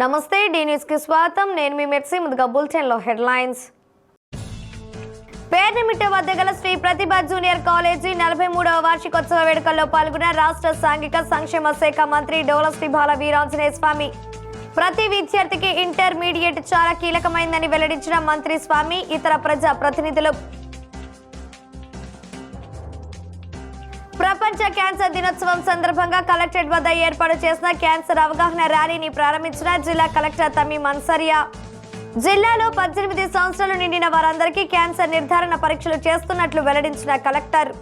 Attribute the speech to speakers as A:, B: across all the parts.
A: నమస్తే D news కి స్వాగతం. నేను మీ మెర్సీ. ముందుగా బులెటిన్ లో హెడ్లైన్స్. పేర్నిమిట్ట వద్ద గల శ్రీ ప్రతిభ జూనియర్ కాలేజీ 43వ వార్షికోత్సవ వేడుకల్లో పాల్గొన్న రాష్ట్ర సాంఘిక సంక్షేమ శాఖ మంత్రి డోలశ్రీ బాల వీరాంజనేయ స్వామి. ప్రతి విద్యార్థికి ఇంటర్మీడియట్ చాలా కీలకమైందని వెల్లడించిన మంత్రి స్వామి, ఇతర ప్రజా ప్రతినిధులు. ప్రపంచ క్యాన్సర్ దినోత్సవం సందర్భంగా కలెక్టరేట్ వద్ద ఏర్పాటు చేసిన క్యాన్సర్ అవగాహన ర్యాలీని ప్రారంభించిన జిల్లా కలెక్టర్ తమీమ్ అన్సారియా. జిల్లాలో 18 సంవత్సరాలు నిండిన వారందరికీ క్యాన్సర్ నిర్ధారణ పరీక్షలు చేస్తున్నట్లు వెల్లడించిన కలెక్టర్.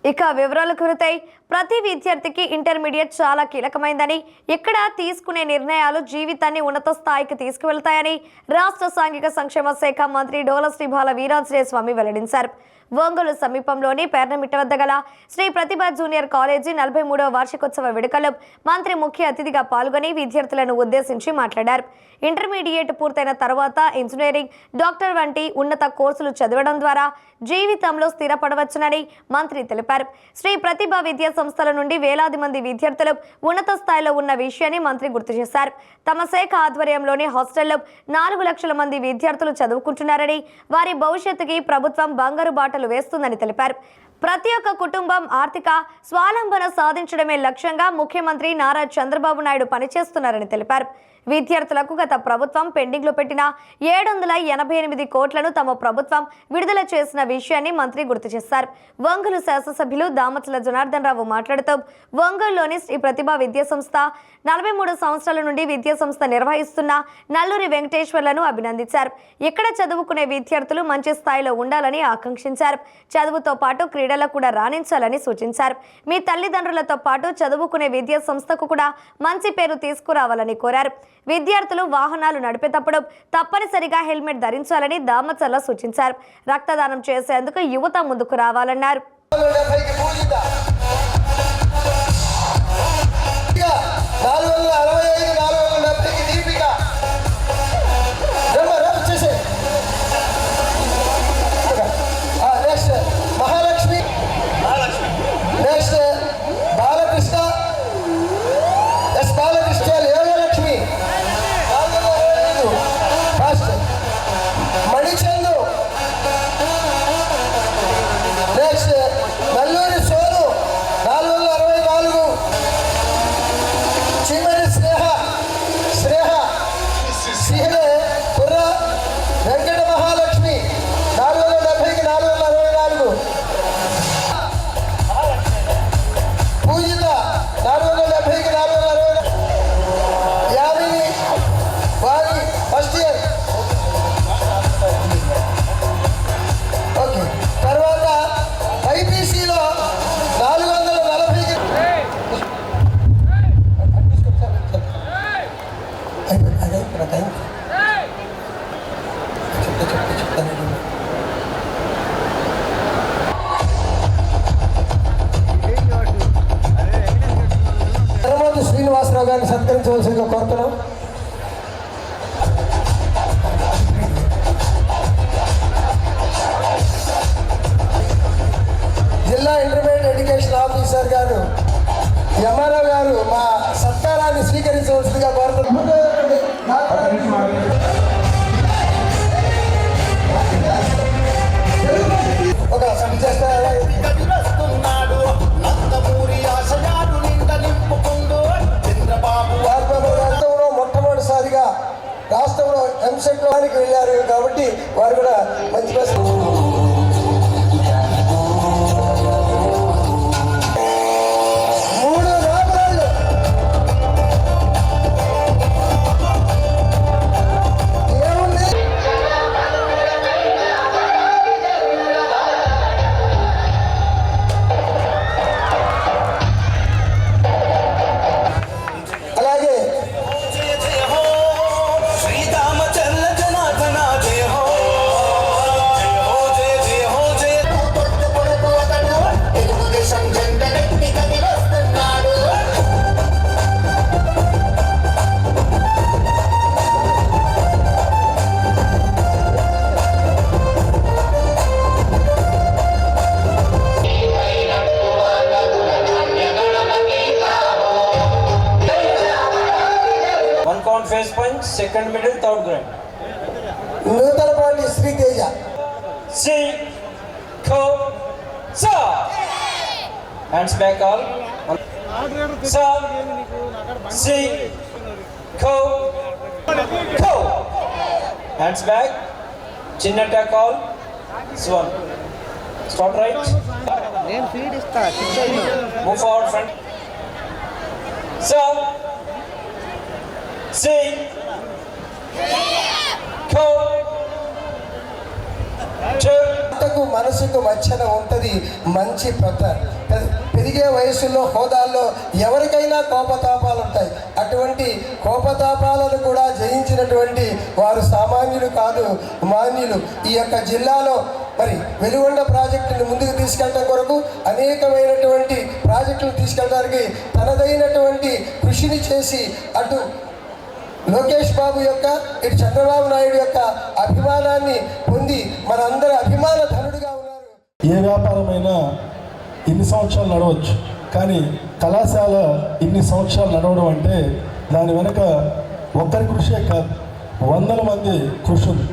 A: ఇక వివరాలకు వెళితే ప్రతి విద్యార్థికి ఇంటర్మీడియట్ చాలా కీలకమైందని, ఇక్కడ తీసుకునే నిర్ణయాలు జీవితాన్ని ఉన్నత స్థాయికి తీసుకువెళ్తాయని రాష్ట్ర సాంఘిక సంక్షేమ శాఖ మంత్రి డోలశ్రీ బాల వీరాంజనేయ స్వామి వెల్లడించారు. ఒంగోలు సమీపంలోని పేర్నమిట్ట వద్ద గల శ్రీ ప్రతిభ జూనియర్ కాలేజీ 43వ వార్షికోత్సవ వేడుకలో మంత్రి ముఖ్య అతిథిగా పాల్గొని విద్యార్థులను ఉద్దేశించి మాట్లాడారు. ఇంటర్మీడియట్ పూర్తయిన తర్వాత ఇంజనీరింగ్, డాక్టర్ వంటి ఉన్నత కోర్సులు చదవడం ద్వారా జీవితంలో స్థిరపడవచ్చునని మంత్రి తెలిపారు. శ్రీ ప్రతిభ విద్యా సంస్థల నుండి వేలాది మంది విద్యార్థులు ఉన్నత స్థాయిలో ఉన్న విషయాన్ని మంత్రి గుర్తు చేశారు. తమ శాఖ ఆధ్వర్యంలోని హాస్టల్లో 4 లక్షల మంది విద్యార్థులు చదువుకుంటున్నారని, వారి భవిష్యత్తుకి ప్రభుత్వం బంగారు బాటలు వేస్తుందని తెలిపారు. ప్రతి ఒక్క కుటుంబం ఆర్థిక స్వావలంబన సాధించడమే లక్ష్యంగా ముఖ్యమంత్రి నారా చంద్రబాబు నాయుడు పనిచేస్తున్నారని తెలిపారు. విద్యార్థులకు గత ప్రభుత్వం పెండింగ్లో పెట్టిన 788 కోట్లను తమ ప్రభుత్వం విడుదల చేసిన విషయాన్ని మంత్రి గుర్తు చేశారు. ఒంగోలు శాసనసభ్యులు దామచల జనార్దన్ రావు మాట్లాడుతూ, ఒంగోలులోని శ్రీ ప్రతిభ విద్యా సంస్థ 43 సంవత్సరాల నుండి విద్యా సంస్థ నిర్వహిస్తున్న నల్లూరి వెంకటేశ్వర్లను అభినందించారు. ఇక్కడ చదువుకునే విద్యార్థులు మంచి స్థాయిలో ఉండాలని ఆకాంక్షించారు. చదువుతో పాటు క్రీడలకు కూడా రాణించాలని సూచించారు. మీ తల్లిదండ్రులతో పాటు చదువుకునే విద్యా సంస్థకు కూడా మంచి పేరు తీసుకురావాలని కోరారు. విద్యార్థులు వాహనాలు నడిపేటప్పుడు తప్పనిసరిగా హెల్మెట్ ధరించాలని దామచల్ల సూచించారు. రక్తదానం చేసేందుకు యువత ముందుకు రావాలన్నారు. శ్రీనివాసరావు గారిని సత్కరించవలసిందిగా కోరుతున్నాం. జిల్లా ఇంటర్మీడియట్ ఎడ్యుకేషన్ ఆఫీసర్ గారు ఎంఆర్ఓ గారు మా సత్కారాన్ని స్వీకరించవలసిందిగా కోరుతున్నాం. ఒక సభ్య చేస్తారా? మొట్టమొదటిసారిగా రాష్ట్రంలో ఎంసెట్ వెళ్ళారు కాబట్టి వారు కూడా మంచి
B: second middle, third grade.
C: Nuthalapati Sriteja.
B: C, Co, Sa. Hands back all. Sa, C, Co, Co. Hands back. Chin attack all. Swan. Start right. Move forward front. Sa, C, Co,
C: మనసుకు మచ్చన ఉంటుంది. మంచి పెరిగే వయసులో హోదాల్లో ఎవరికైనా కోపతాపాలు ఉంటాయి. అటువంటి కోపతాపాలను కూడా జయించినటువంటి వారు సామాన్యులు కాదు, మాన్యులు. ఈ యొక్క జిల్లాలో మరి వెలుగొండ ప్రాజెక్టును ముందుకు తీసుకెళ్ళడం కొరకు అనేకమైనటువంటి ప్రాజెక్టులు తీసుకెళ్ళడానికి తనదైనటువంటి కృషిని చేసి అటు లోకేష్ బాబు యొక్క ఇటు చంద్రబాబు నాయుడు యొక్క అభిమానాన్ని పొంది మనందరి అభిమాన ధనుడుగా ఉన్నారు.
D: ఏ వ్యాపారమైనా ఇన్ని సంవత్సరాలు నడవచ్చు, కానీ కళాశాల ఇన్ని సంవత్సరాలు నడవడం అంటే దాని వెనుక ఒక్కరి కృషే కాదు, వందల మంది కృషి ఉంది.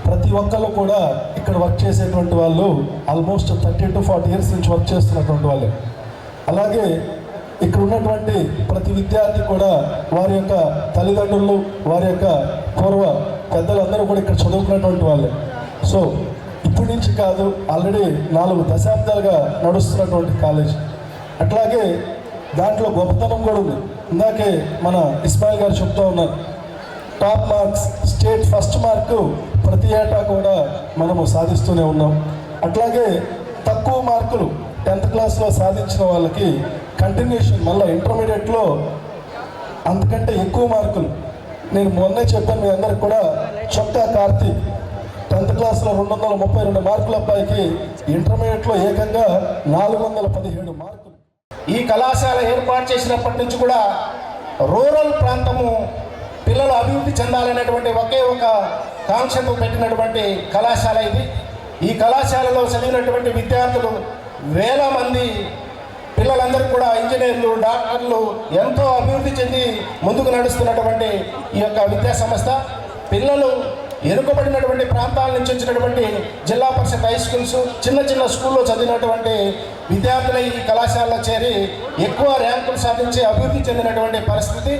D: ప్రతి ఒక్కళ్ళు కూడా ఇక్కడ వర్క్ చేసేటువంటి వాళ్ళు ఆల్మోస్ట్ 30 to 40 years నుంచి వర్క్ చేస్తున్నటువంటి వాళ్ళే. అలాగే ఇక్కడ ఉన్నటువంటి ప్రతి విద్యార్థి కూడా వారి యొక్క తల్లిదండ్రులు, వారి యొక్క పూర్వ పెద్దలందరూ కూడా ఇక్కడ చదువుకున్నటువంటి వాళ్ళే. సో ఇప్పటి నుంచి కాదు, ఆల్రెడీ 4 దశాబ్దాలుగా నడుస్తున్నటువంటి కాలేజ్. అట్లాగే దాంట్లో గొప్పతనం కూడా ఉంది. ఇందాకే మన ఇస్మాయిల్ గారు చెప్తూ ఉన్నారు, top marks, state first mark ప్రతి ఏటా కూడా మనము సాధిస్తూనే ఉన్నాం. అట్లాగే తక్కువ మార్కులు 10th క్లాస్లో సాధించిన వాళ్ళకి కంటిన్యూషన్ మళ్ళీ ఇంటర్మీడియట్లో అంతకంటే ఎక్కువ మార్కులు. నేను మొన్నే చెప్పాను మీ అందరికి కూడా, చొక్కా కార్తీక్ 10th క్లాస్లో 232 మార్కుల అబ్బాయికి ఇంటర్మీడియట్లో ఏకంగా 417 మార్కులు.
E: ఈ కళాశాల ఏర్పాటు చేసినప్పటి నుంచి కూడా రూరల్ ప్రాంతము పిల్లలు అభివృద్ధి చెందాలనేటువంటి ఒకే ఒక కాంక్షతో పెట్టినటువంటి కళాశాల ఇది. ఈ కళాశాలలో చదివినటువంటి విద్యార్థులు వేల మంది పిల్లలందరూ కూడా ఇంజనీర్లు, డాక్టర్లు ఎంతో అభివృద్ధి చెంది ముందుకు నడుస్తున్నటువంటి ఈ యొక్క విద్యా సంస్థ. పిల్లలు వెనుకబడినటువంటి ప్రాంతాల నుంచి వచ్చినటువంటి జిల్లా పరిషత్ హై స్కూల్స్, చిన్న చిన్న స్కూల్లో చదివినటువంటి విద్యార్థులు ఈ కళాశాలలో చేరి ఎక్కువ ర్యాంకులు సాధించి అభివృద్ధి చెందినటువంటి పరిస్థితి.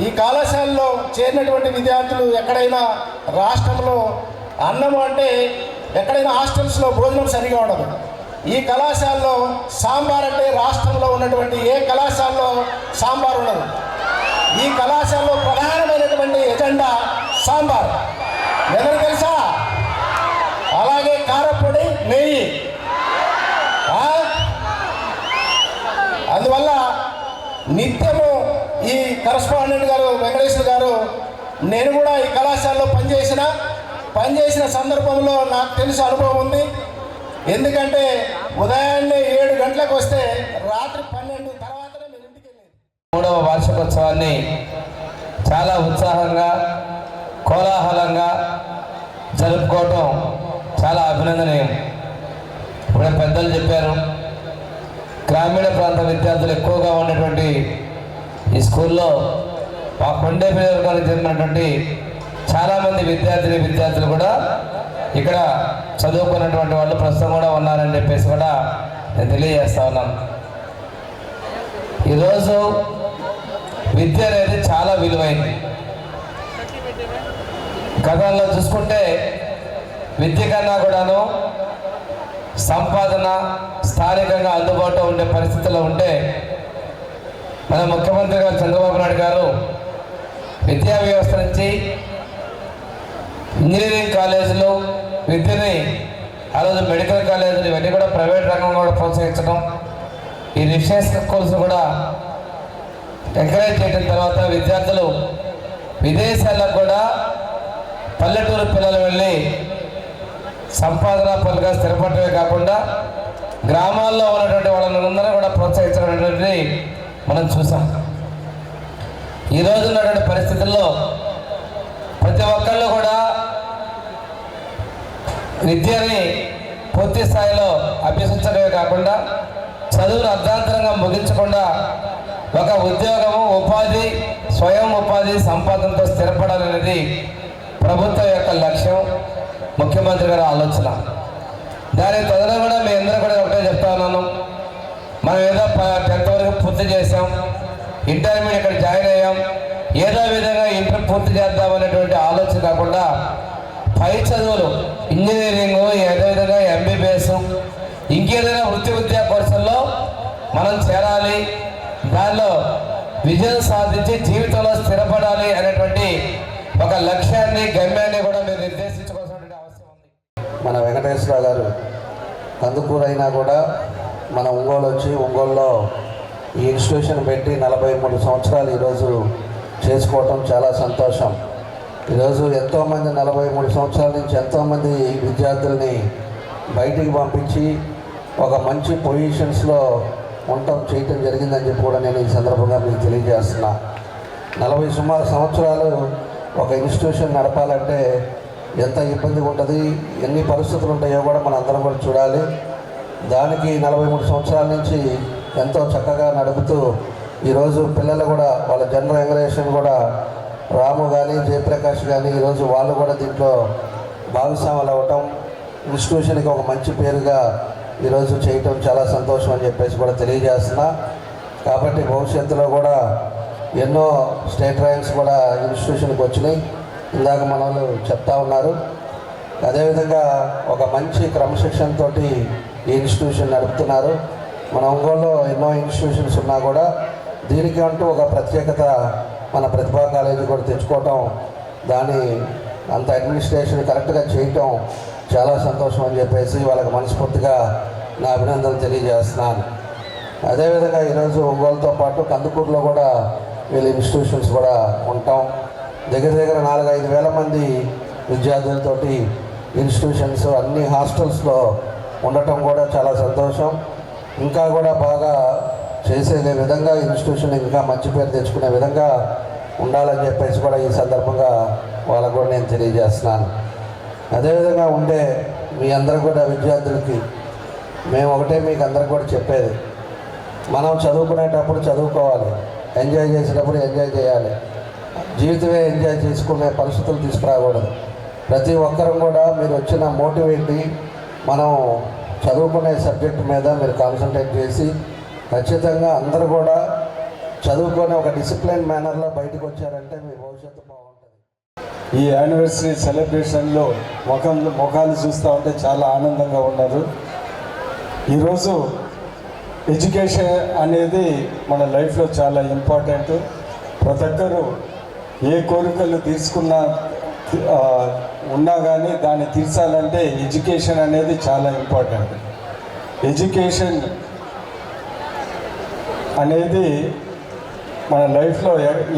E: ఈ కళాశాలలో చేరినటువంటి విద్యార్థులు ఎక్కడైనా రాష్ట్రంలో అన్నం అంటే ఎక్కడైనా హాస్టల్స్లో భోజనం సరిగా ఉండదు. ఈ కళాశాలలో సాంబార్ అంటే రాష్ట్రంలో ఉన్నటువంటి ఏ కళాశాలలో సాంబార్ ఉండదు. ఈ కళాశాలలో ప్రధానమైనటువంటి ఎజెండా సాంబార్. ఎవరు తెలుసా? అలాగే కారపొడి, నెయ్యి. అందువల్ల నిత్యము ఈ కరస్పాండెంట్ గారు వెంకటేశ్వర గారు, నేను కూడా ఈ కళాశాలలో పనిచేసిన సందర్భంలో నాకు తెలిసి అనుభవం ఉంది. ఎందుకంటే ఉదయాన్నే 7 గంటలకు వస్తే రాత్రి 12 తర్వాతనే మేము ఇంటికి వెళ్ళేది.
F: 3వ వార్షికోత్సవాన్ని చాలా ఉత్సాహంగా, కోలాహలంగా జరుపుకోవటం చాలా అభినందనీయం. ఇప్పుడే పెద్దలు చెప్పారు, గ్రామీణ ప్రాంత విద్యార్థులు ఎక్కువగా ఉన్నటువంటి ఈ స్కూల్లో మా కొండే నియోజకవర్గానికి చెందినటువంటి చాలామంది విద్యార్థులు కూడా ఇక్కడ చదువుకున్నటువంటి వాళ్ళు ప్రస్తుతం కూడా ఉన్నారని చెప్పేసి కూడా నేను తెలియజేస్తా ఉన్నాను. ఈరోజు విద్య అనేది చాలా విలువైంది. గతంలో చూసుకుంటే విద్య కన్నా కూడాను సంపాదన స్థానికంగా అందుబాటులో ఉండే పరిస్థితుల్లో ఉంటే మన ముఖ్యమంత్రి గారు చంద్రబాబు నాయుడు గారు విద్యా వ్యవస్థ నుంచి ఇంజనీరింగ్ కాలేజీలు విద్యని, ఆ రోజు మెడికల్ కాలేజీలు ఇవన్నీ కూడా ప్రైవేట్ రంగంగా కూడా ప్రోత్సహించడం, ఈ రిఫరెన్స్ స్కూల్స్ కూడా ఎంకరేజ్ చేయడం, తర్వాత విద్యార్థులు విదేశాలకు కూడా పల్లెటూరు పిల్లలు వెళ్ళి సంపాదన పనులుగా స్థిరపడమే కాకుండా గ్రామాల్లో ఉన్నటువంటి వాళ్ళందరూ కూడా ప్రోత్సహించినటువంటిది మనం చూసాం. ఈరోజు ఉన్నటువంటి పరిస్థితుల్లో ప్రతి ఒక్కళ్ళు కూడా విద్యని పూర్తి స్థాయిలో అభ్యసించడమే కాకుండా చదువును అర్ధాంతరంగా ముగించకుండా ఒక ఉద్యోగము, ఉపాధి, స్వయం ఉపాధి సంపాదనతో స్థిరపడాలనేది ప్రభుత్వం యొక్క లక్ష్యం, ముఖ్యమంత్రి గారి ఆలోచన. దానికి తదన కూడా మీ అందరూ కూడా ఒకటే చెప్తా ఉన్నాను, మనం ఏదో 10th వరకు పూర్తి చేసాం, ఇంటర్మీడియట్ ఇక్కడ జాయిన్ అయ్యాం, ఏదో విధంగా ఇంటర్ పూర్తి చేద్దామనేటువంటి ఆలోచన కాకుండా పై చదువులు, ఇంజనీరింగ్, అదేవిధంగా MBBS, ఇంకేదైనా వృత్తి విద్యా కోర్సుల్లో మనం చేరాలి, దానిలో విజయం సాధించి జీవితంలో స్థిరపడాలి అనేటువంటి ఒక లక్ష్యాన్ని, గమ్యాన్ని కూడా మీరు నిర్దేశించుకోవాల్సిన అవసరం ఉంది.
G: మన వెంకటేశ్వర గారు కందుకూరు అయినా కూడా మన ఒంగోలు వచ్చి ఒంగోలులో ఈ ఇన్స్టిట్యూషన్ పెట్టి 43 సంవత్సరాలు ఈరోజు చేసుకోవటం చాలా సంతోషం. ఈరోజు ఎంతోమంది 43 సంవత్సరాల నుంచి ఎంతోమంది విద్యార్థుల్ని బయటికి పంపించి ఒక మంచి పొజిషన్స్లో ఉండటం చేయటం జరిగిందని చెప్పి కూడా నేను ఈ సందర్భంగా మీకు తెలియజేస్తున్నా. 40 సంవత్సరాలు ఒక ఇన్స్టిట్యూషన్ నడపాలంటే ఎంత ఇబ్బంది ఉంటుంది, ఎన్ని పరిస్థితులు ఉంటాయో కూడా మనం అందరం కూడా చూడాలి. దానికి 43 సంవత్సరాల నుంచి ఎంతో చక్కగా నడుపుతూ ఈరోజు పిల్లలు కూడా వాళ్ళ జనరేషన్ కూడా రాము కానీ జయప్రకాష్ కానీ ఈరోజు వాళ్ళు కూడా దీంట్లో భాగస్వాములు అవ్వటం, ఇన్స్టిట్యూషన్కి ఒక మంచి పేరుగా ఈరోజు చేయటం చాలా సంతోషం అని చెప్పేసి కూడా తెలియజేస్తున్నా. కాబట్టి భవిష్యత్తులో కూడా ఎన్నో స్టేట్ ర్యాంక్స్ కూడా ఇన్స్టిట్యూషన్కి వచ్చినాయి, ఇందాక మన వాళ్ళు చెప్తా ఉన్నారు. అదేవిధంగా ఒక మంచి క్రమశిక్షణతో ఈ ఇన్స్టిట్యూషన్ నడుపుతున్నారు. మన ఒంగోలులో ఎన్నో ఇన్స్టిట్యూషన్స్ ఉన్నా కూడా దీనికి అంటూ ఒక ప్రత్యేకత మన ప్రతిభా కాలేజీ కూడా తెచ్చుకోవటం, దాని అంత అడ్మినిస్ట్రేషన్ కరెక్ట్గా చేయటం చాలా సంతోషం అని చెప్పేసి వాళ్ళకి మనస్ఫూర్తిగా నా అభినందనలు తెలియజేస్తున్నాను. అదేవిధంగా ఈరోజు ఒంగోలుతో పాటు కందుకూరులో కూడా వీళ్ళ ఇన్స్టిట్యూషన్స్ కూడా ఉంటాం. దగ్గర 4-5 వేల మంది విద్యార్థులతోటి ఇన్స్టిట్యూషన్స్ అన్ని హాస్టల్స్లో ఉండటం కూడా చాలా సంతోషం. ఇంకా కూడా బాగా చేసే విధంగా ఇన్స్టిట్యూషన్ ఇంకా మంచి పేరు తెచ్చుకునే విధంగా ఉండాలని చెప్పేసి కూడా ఈ సందర్భంగా వాళ్ళకు కూడా నేను తెలియజేస్తున్నాను. అదేవిధంగా ఉండే మీ అందరూ కూడా విద్యార్థులకి మేము ఒకటే మీకు అందరికి కూడా చెప్పేది, మనం చదువుకునేటప్పుడు చదువుకోవాలి, ఎంజాయ్ చేసేటప్పుడు ఎంజాయ్ చేయాలి. జీవితమే ఎంజాయ్ చేసుకునే పరిస్థితులు తీసుకురాకూడదు. ప్రతి ఒక్కరం కూడా మీరు వచ్చిన మోటివేట్ని మనం చదువుకునే సబ్జెక్ట్ మీద మీరు కాన్సన్ట్రేట్ చేసి ఖచ్చితంగా అందరూ కూడా చదువుకొని ఒక డిసిప్లిన్ మేనర్లో బయటకు వచ్చారంటే మీ భవిష్యత్తు బాగుంటుంది.
D: ఈ యానివర్సరీ సెలబ్రేషన్లో ముఖాలు చూస్తూ ఉంటే చాలా ఆనందంగా ఉన్నారు. ఈరోజు ఎడ్యుకేషన్ అనేది మన లైఫ్లో చాలా ఇంపార్టెంట్. ప్రతి ఒక్కరూ ఏ కోరికలు తీసుకున్నా ఉన్నా కానీ దాన్ని తీర్చాలంటే ఎడ్యుకేషన్ అనేది చాలా ఇంపార్టెంట్. ఎడ్యుకేషన్ అనేది మన లైఫ్లో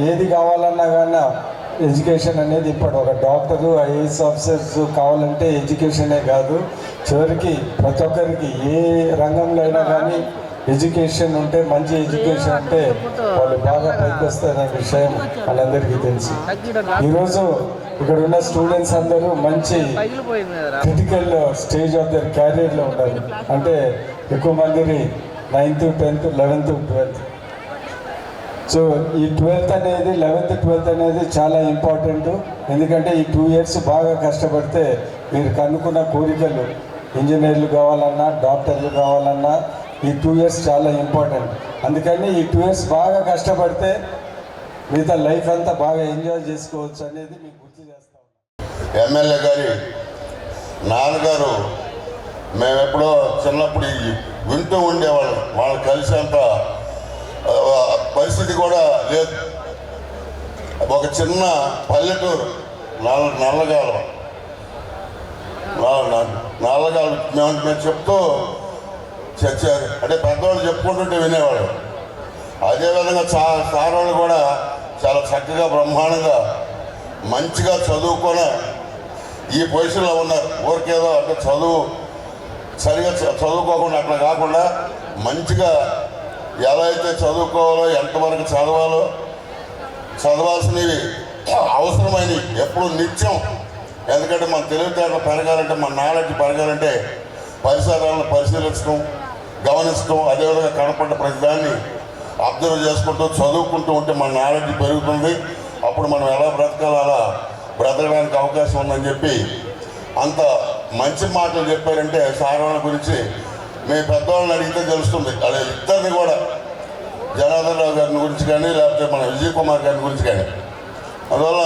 D: ఏది కావాలన్నా కానీ ఎడ్యుకేషన్ అనేది ఇప్పుడు ఒక డాక్టరు, IAS ఆఫీసర్స్ కావాలంటే ఎడ్యుకేషనే కాదు, చివరికి ప్రతి ఒక్కరికి ఏ రంగంలో అయినా కానీ ఎడ్యుకేషన్ ఉంటే, మంచి ఎడ్యుకేషన్ ఉంటే వాళ్ళు బాగా పైకి వస్తారనే విషయం వాళ్ళందరికీ తెలుసు. ఈరోజు ఇక్కడ ఉన్న స్టూడెంట్స్ అందరూ మంచి క్రిటికల్ స్టేజ్ ఆఫ్ దర్ క్యారియర్లో ఉన్నారు. అంటే ఎక్కువ మందిని 9th, 10th, 11th, 12th. So ఈ 12th అనేది 11th, 12th అనేది చాలా ఇంపార్టెంట్. ఎందుకంటే ఈ 2 years బాగా కష్టపడితే మీరు కనుక్కున్న కోరికలు, ఇంజనీర్లు కావాలన్నా, డాక్టర్లు కావాలన్నా ఈ 2 years చాలా ఇంపార్టెంట్. అందుకని ఈ 2 years బాగా కష్టపడితే మిగతా లైఫ్ అంతా బాగా ఎంజాయ్ చేసుకోవచ్చు అనేది మీకు గుర్తు చేస్తాం.
H: ఎమ్మెల్యే గారి నాన్నగారు మేము ఎప్పుడో చిన్నప్పుడు వింటూ ఉండేవాళ్ళం, వాళ్ళు కలిసేంత పరిస్థితి కూడా లేదు. ఒక చిన్న పల్లెటూరు నల్లగాలం మేము చెప్తూ చచ్చారు అంటే పెద్దవాళ్ళు చెప్పుకుంటుంటే వినేవాళ్ళు. అదేవిధంగా సార్ వాళ్ళు కూడా చాలా చక్కగా బ్రహ్మాండంగా మంచిగా చదువుకొని ఈ పొజిషన్లో ఉన్నారు. ఊరికేదో అంటే చదువు సరిగా చదువుకోకుండా అట్లా కాకుండా మంచిగా ఎలా అయితే చదువుకోవాలో, ఎంతవరకు చదవాలో, చదవాల్సినవి అవసరమైనవి ఎప్పుడు నిత్యం. ఎందుకంటే మన తెలివితేటలు పెరగాలంటే, మన నాలెడ్జ్ పెరగాలంటే పరిసరాలను పరిశీలించడం, గమనించడం, అదేవిధంగా కనపడ్డ ప్రతిదాన్ని అబ్జర్వ్ చేసుకుంటూ చదువుకుంటూ ఉంటే మన నాలెడ్జ్ పెరుగుతుంది. అప్పుడు మనం ఎలా బ్రతకాలో అలా బ్రతకడానికి అవకాశం ఉందని చెప్పి అంత మంచి మాటలు చెప్పారంటే సార్ వాళ్ళ గురించి మీ పెద్దవాళ్ళని అడిగితే తెలుస్తుంది. అదే ఇద్దరిని కూడా జనార్దన్ రావు గారిని గురించి కానీ లేకపోతే మన విజయ్ కుమార్ గారి గురించి కానీ. అందువల్ల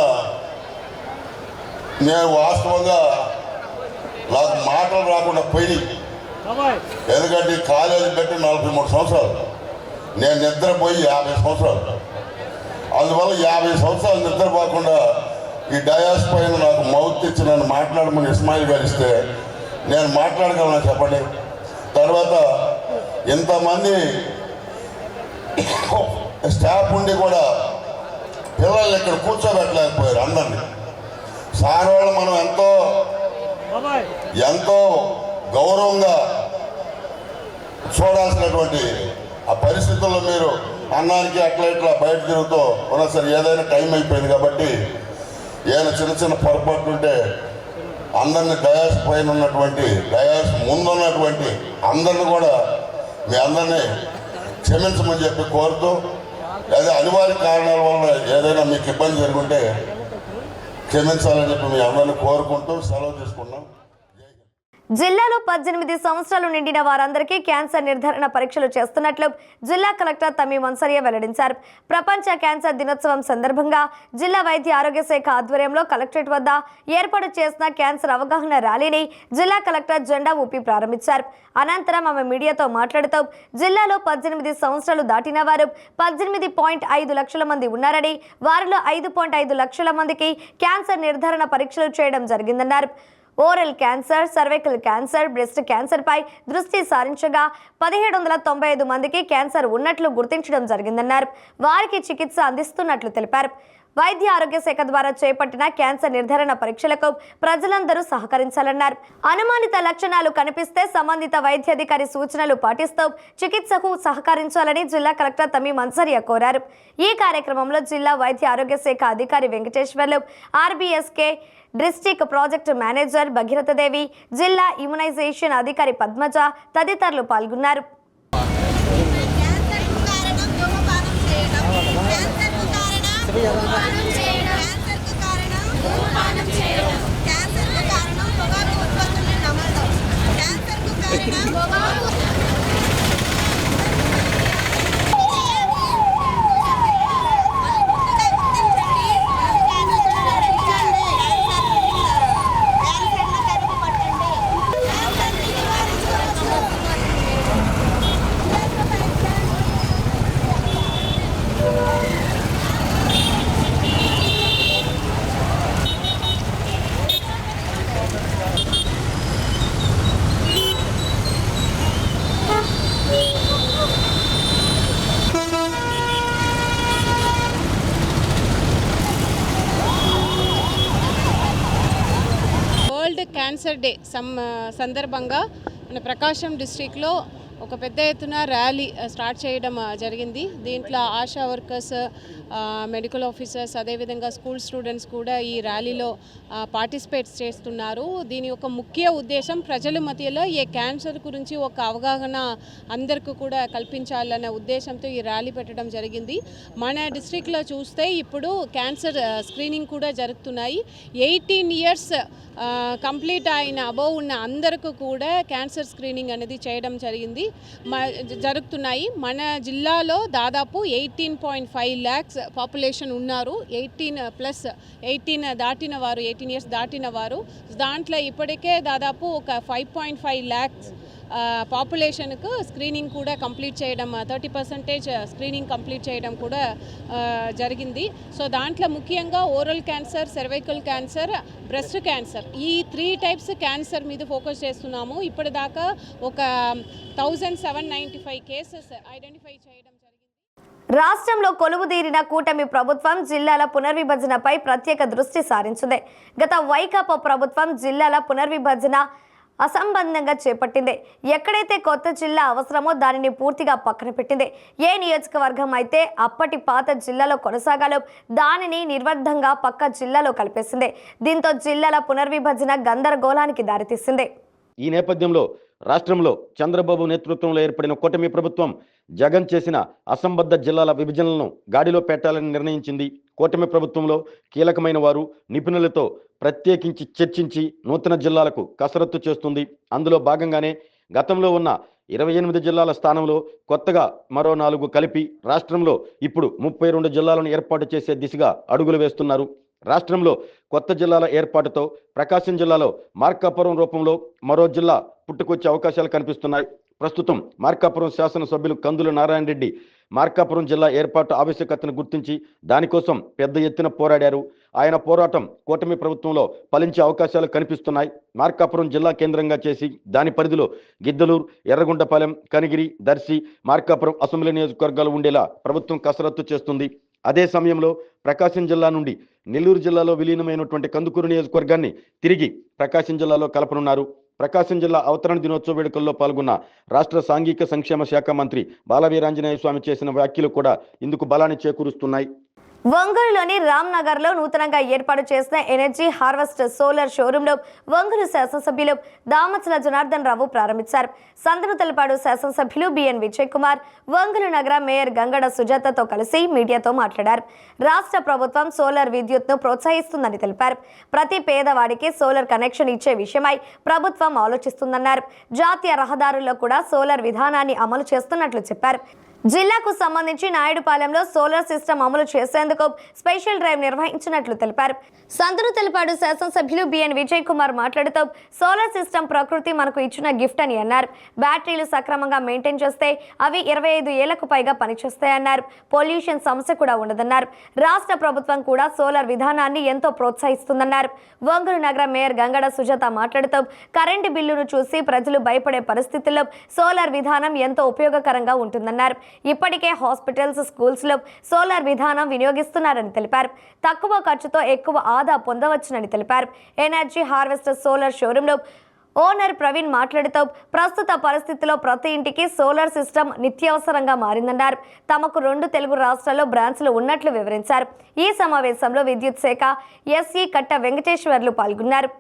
H: నేను వాస్తవంగా నాకు మాటలు రాకుండా పోయి, ఎందుకంటే కాలేజీ పెట్టి 43 సంవత్సరాలు, నేను నిద్రపోయి 50 సంవత్సరాలు. అందువల్ల 50 సంవత్సరాలు నిద్రపోకుండా ఈ డయాస్ పైన నాకు మౌత్ ఇచ్చి నన్ను మాట్లాడమని ఇస్మాయిల్ గారు ఇస్తే నేను మాట్లాడగలను చెప్పండి. తర్వాత ఇంతమంది స్టాఫ్ ఉండి కూడా పిల్లల్ని ఇక్కడ కూర్చోబెట్టలేకపోయారు అందరినీ. సార్ వాళ్ళు మనం ఎంతో గౌరవంగా చూడాల్సినటువంటి ఆ పరిస్థితుల్లో మీరు అన్నానికి అట్లా ఇట్లా బయట తిరుగుతూ ఉన్నా సరే ఏదైనా టైం అయిపోయింది కాబట్టి ఏదైనా చిన్న చిన్న పొరపాట్లు ఉంటే అందరినీ డయాస్ పైన ఉన్నటువంటి డయాస్ ముందున్నటువంటి అందరిని కూడా మీ అందరినీ క్షమించమని చెప్పి కోరుతూ, లేదా అనివార్య కారణాల వల్ల ఏదైనా మీకు ఇబ్బంది జరుగుంటే క్షమించాలని చెప్పి మీ అందరిని కోరుకుంటూ సెలవు తీసుకున్నాం.
A: జిల్లాలో 18 సంవత్సరాలు నిండిన వారందరికీ క్యాన్సర్ నిర్ధారణ పరీక్షలు చేస్తున్నట్లు జిల్లా కలెక్టర్ తమీం అన్సారియా వెల్లడించారు. ప్రపంచ క్యాన్సర్ దినోత్సవం సందర్భంగా జిల్లా వైద్య ఆరోగ్య శాఖ ఆధ్వర్యంలో కలెక్టరేట్ వద్ద ఏర్పాటు చేసిన క్యాన్సర్ అవగాహన ర్యాలీని జిల్లా కలెక్టర్ జెండా ఊపి ప్రారంభించారు. అనంతరం ఆమె మీడియాతో మాట్లాడుతూ జిల్లాలో 18 సంవత్సరాలు దాటిన వారు 18.5 లక్షల మంది ఉన్నారని, వారిలో 5.5 లక్షల మందికి క్యాన్సర్ నిర్ధారణ పరీక్షలు చేయడం జరిగిందన్నారు. Oral cancer, cervical cancer, breast cancer పై దృష్టి సారించగా 1795 మందికి క్యాన్సర్ ఉన్నట్లు గుర్తించడం జరిగిందన్నారు. వారికి చికిత్స అందిస్తున్నట్లు తెలిపారు. వైద్య ఆరోగ్య శాఖ ద్వారా చేపట్టిన క్యాన్సర్ నిర్ధారణ పరీక్షలకు ప్రజలందరూ సహకరించాలన్నారు. అనుమానిత లక్షణాలు కనిపిస్తే సంబంధిత వైద్యాధికారి సూచనలు పాటిస్తూ చికిత్సకు సహకరించాలని జిల్లా కలెక్టర్ తమీం అన్సారియా కోరారు. ఈ కార్యక్రమంలో జిల్లా వైద్య ఆరోగ్య శాఖ అధికారి Venkateswarlu, RBSK district project manager Bhagirathadevi, జిల్లా ఇమ్యునైజేషన్ అధికారి పద్మజ తదితరులు పాల్గొన్నారు.
I: క్యాన్సర్ డే సందర్భంగా మన ప్రకాశం డిస్ట్రిక్ట్లో ఒక పెద్ద ఎత్తున ర్యాలీ స్టార్ట్ చేయడం జరిగింది. దీంట్లో ఆశా వర్కర్స్, మెడికల్ ఆఫీసర్స్, అదేవిధంగా స్కూల్ స్టూడెంట్స్ కూడా ఈ ర్యాలీలో పార్టిసిపేట్ చేస్తున్నారు. దీని యొక్క ముఖ్య ఉద్దేశం ప్రజల మధ్యలో ఈ క్యాన్సర్ గురించి ఒక అవగాహన అందరికీ కూడా కల్పించాలన్న ఉద్దేశంతో ఈ ర్యాలీ పెట్టడం జరిగింది. మన డిస్ట్రిక్ట్లో చూస్తే ఇప్పుడు క్యాన్సర్ స్క్రీనింగ్ కూడా జరుగుతున్నాయి. 18 ఇయర్స్ కంప్లీట్ అయిన అబోవ్ ఉన్న అందరికీ కూడా క్యాన్సర్ స్క్రీనింగ్ అనేది చేయడం జరుగుతున్నాయి. మన జిల్లాలో దాదాపు 18.5 lakhs పాపులేషన్ ఉన్నారు. 18 దాటిన వారు, 18 ఇయర్స్ దాటిన వారు. దాంట్లో ఇప్పటికే దాదాపు ఒక 5.5 lakhs పాపులేషన్కు స్క్రీనింగ్ కూడా కంప్లీట్ చేయడం, 30% స్క్రీనింగ్ కంప్లీట్ చేయడం కూడా జరిగింది. సో దాంట్లో ముఖ్యంగా oral cancer, cervical cancer, breast cancer, ఈ 3 types క్యాన్సర్ మీద ఫోకస్ చేస్తున్నాము. ఇప్పటిదాకా ఒక 1795 కేసెస్ ఐడెంటిఫై చేయడం జరిగింది.
A: రాష్ట్రంలో కొలువుదీరిన కూటమి ప్రభుత్వం జిల్లాల పునర్విభజనపై ప్రత్యేక దృష్టి సారించింది. గత వైకాపా ప్రభుత్వం జిల్లాల పునర్విభజన అసంబంధంగా చేపట్టింది. ఎక్కడైతే కొత్త జిల్లా అవసరమో దానిని పూర్తిగా పక్కన పెట్టింది. ఏ నియోజకవర్గం అయితే అప్పటి పాత జిల్లాలో కొనసాగాలో దానిని నిర్వర్ధంగా పక్క జిల్లాలో కలిపేసింది. దీంతో జిల్లాల పునర్విభజన గందరగోళానికి దారితీసింది.
J: ఈ నేపథ్యంలో రాష్ట్రంలో చంద్రబాబు నేతృత్వంలో ఏర్పడిన కూటమి ప్రభుత్వం జగన్ చేసిన అసంబద్ధ జిల్లాల విభజనలను గాడిలో పెట్టాలని నిర్ణయించింది. కూటమి ప్రభుత్వంలో కీలకమైన వారు నిపుణులతో ప్రత్యేకించి చర్చించి నూతన జిల్లాలకు కసరత్తు చేస్తుంది. అందులో భాగంగానే గతంలో ఉన్న 28 జిల్లాల స్థానంలో కొత్తగా మరో 4 కలిపి రాష్ట్రంలో ఇప్పుడు 32 జిల్లాలను ఏర్పాటు చేసే దిశగా అడుగులు వేస్తున్నారు. రాష్ట్రంలో కొత్త జిల్లాల ఏర్పాటుతో ప్రకాశం జిల్లాలో మార్కాపురం రూపంలో మరో జిల్లా పుట్టుకొచ్చే అవకాశాలు కనిపిస్తున్నాయి. ప్రస్తుతం మార్కాపురం శాసనసభ్యులు కందుల నారాయణ రెడ్డి మార్కాపురం జిల్లా ఏర్పాటు ఆవశ్యకతను గుర్తించి దానికోసం పెద్ద ఎత్తున పోరాడారు. ఆయన పోరాటం కూటమి ప్రభుత్వంలో ఫలించే అవకాశాలు కనిపిస్తున్నాయి. మార్కాపురం జిల్లా కేంద్రంగా చేసి దాని పరిధిలో గిద్దలూరు, ఎర్రగొండపాలెం, కనిగిరి, దర్శి, మార్కాపురం అసెంబ్లీ నియోజకవర్గాలు ఉండేలా ప్రభుత్వం కసరత్తు చేస్తుంది. అదే సమయంలో ప్రకాశం జిల్లా నుండి నెల్లూరు జిల్లాలో విలీనమైనటువంటి కందుకూరు నియోజకవర్గాన్ని తిరిగి ప్రకాశం జిల్లాలో కలపనున్నారు. ప్రకాశం జిల్లా అవతరణ దినోత్సవ వేడుకల్లో పాల్గొన్న రాష్ట్ర సాంఘిక సంక్షేమ శాఖ మంత్రి బాలవీరాంజనేయ స్వామి చేసిన వ్యాఖ్యలు కూడా ఇందుకు బలాన్ని చేకూరుస్తున్నాయి.
A: ఒంగోలులోని రామ్నగర్లో నూతనంగా ఏర్పాటు చేసిన ఎనర్జీ హార్వెస్ట్ సోలార్ షోరూంలో ఒంగోలు శాసనసభ్యులు దామచల జనార్దన్ రావు ప్రారంభించారు. సందనూతలపాడు శాసనసభ్యులు బిఎన్ విజయ్ కుమార్ ఒంగోలు నగర మేయర్ గంగడ సుజాతతో కలిసి మీడియాతో మాట్లాడారు. రాష్ట్ర ప్రభుత్వం సోలార్ విద్యుత్ను ప్రోత్సహిస్తుందని తెలిపారు. ప్రతి పేదవాడికి సోలార్ కనెక్షన్ ఇచ్చే విషయమై ప్రభుత్వం ఆలోచిస్తుందన్నారు. జాతీయ రహదారుల్లో కూడా సోలార్ విధానాన్ని అమలు చేస్తున్నట్లు చెప్పారు. జిల్లాకు సంబంధించి నాయుడుపాలెంలో సోలార్ సిస్టమ్ అమలు చేసేందుకు స్పెషల్ డ్రైవ్ నిర్వహించినట్లు తెలిపారు. సందనూతలపాడు శాసనసభ్యులు బిఎన్ విజయ్ కుమార్ మాట్లాడుతూ సోలార్ సిస్టమ్ ప్రకృతి మనకు ఇచ్చిన గిఫ్ట్ అని అన్నారు. బ్యాటరీలు సక్రమంగా మెయింటైన్ చేస్తే అవి 25 ఏళ్లకు పైగా పనిచేస్తాయన్నారు. పొల్యూషన్ సమస్య కూడా ఉండదన్నారు. రాష్ట్ర ప్రభుత్వం కూడా సోలార్ విధానాన్ని ఎంతో ప్రోత్సహిస్తుందన్నారు. ఒంగోలు నగర మేయర్ గంగడ సుజాత మాట్లాడుతూ కరెంటు బిల్లును చూసి ప్రజలు భయపడే పరిస్థితుల్లో సోలార్ విధానం ఎంతో ఉపయోగకరంగా ఉంటుందన్నారు. ఇప్పటికే హాస్పిటల్స్, స్కూల్స్ లో సోలార్ విధానం వినియోగిస్తున్నారని తెలిపారు. తక్కువ ఖర్చుతో ఎక్కువ ఆదా పొందవచ్చునని తెలిపారు. ఎనర్జీ హార్వెస్టర్ సోలార్ షోరూంలో ఓనర్ ప్రవీణ్ మాట్లాడుతూ ప్రస్తుత పరిస్థితుల్లో ప్రతి ఇంటికి సోలార్ సిస్టమ్ నిత్యావసరంగా మారిందన్నారు. తమకు 2 తెలుగు రాష్ట్రాల్లో బ్రాంచ్లు ఉన్నట్లు వివరించారు. ఈ సమావేశంలో విద్యుత్ శాఖ ఎస్ఈ కట్ట వెంకటేశ్వర్లు పాల్గొన్నారు.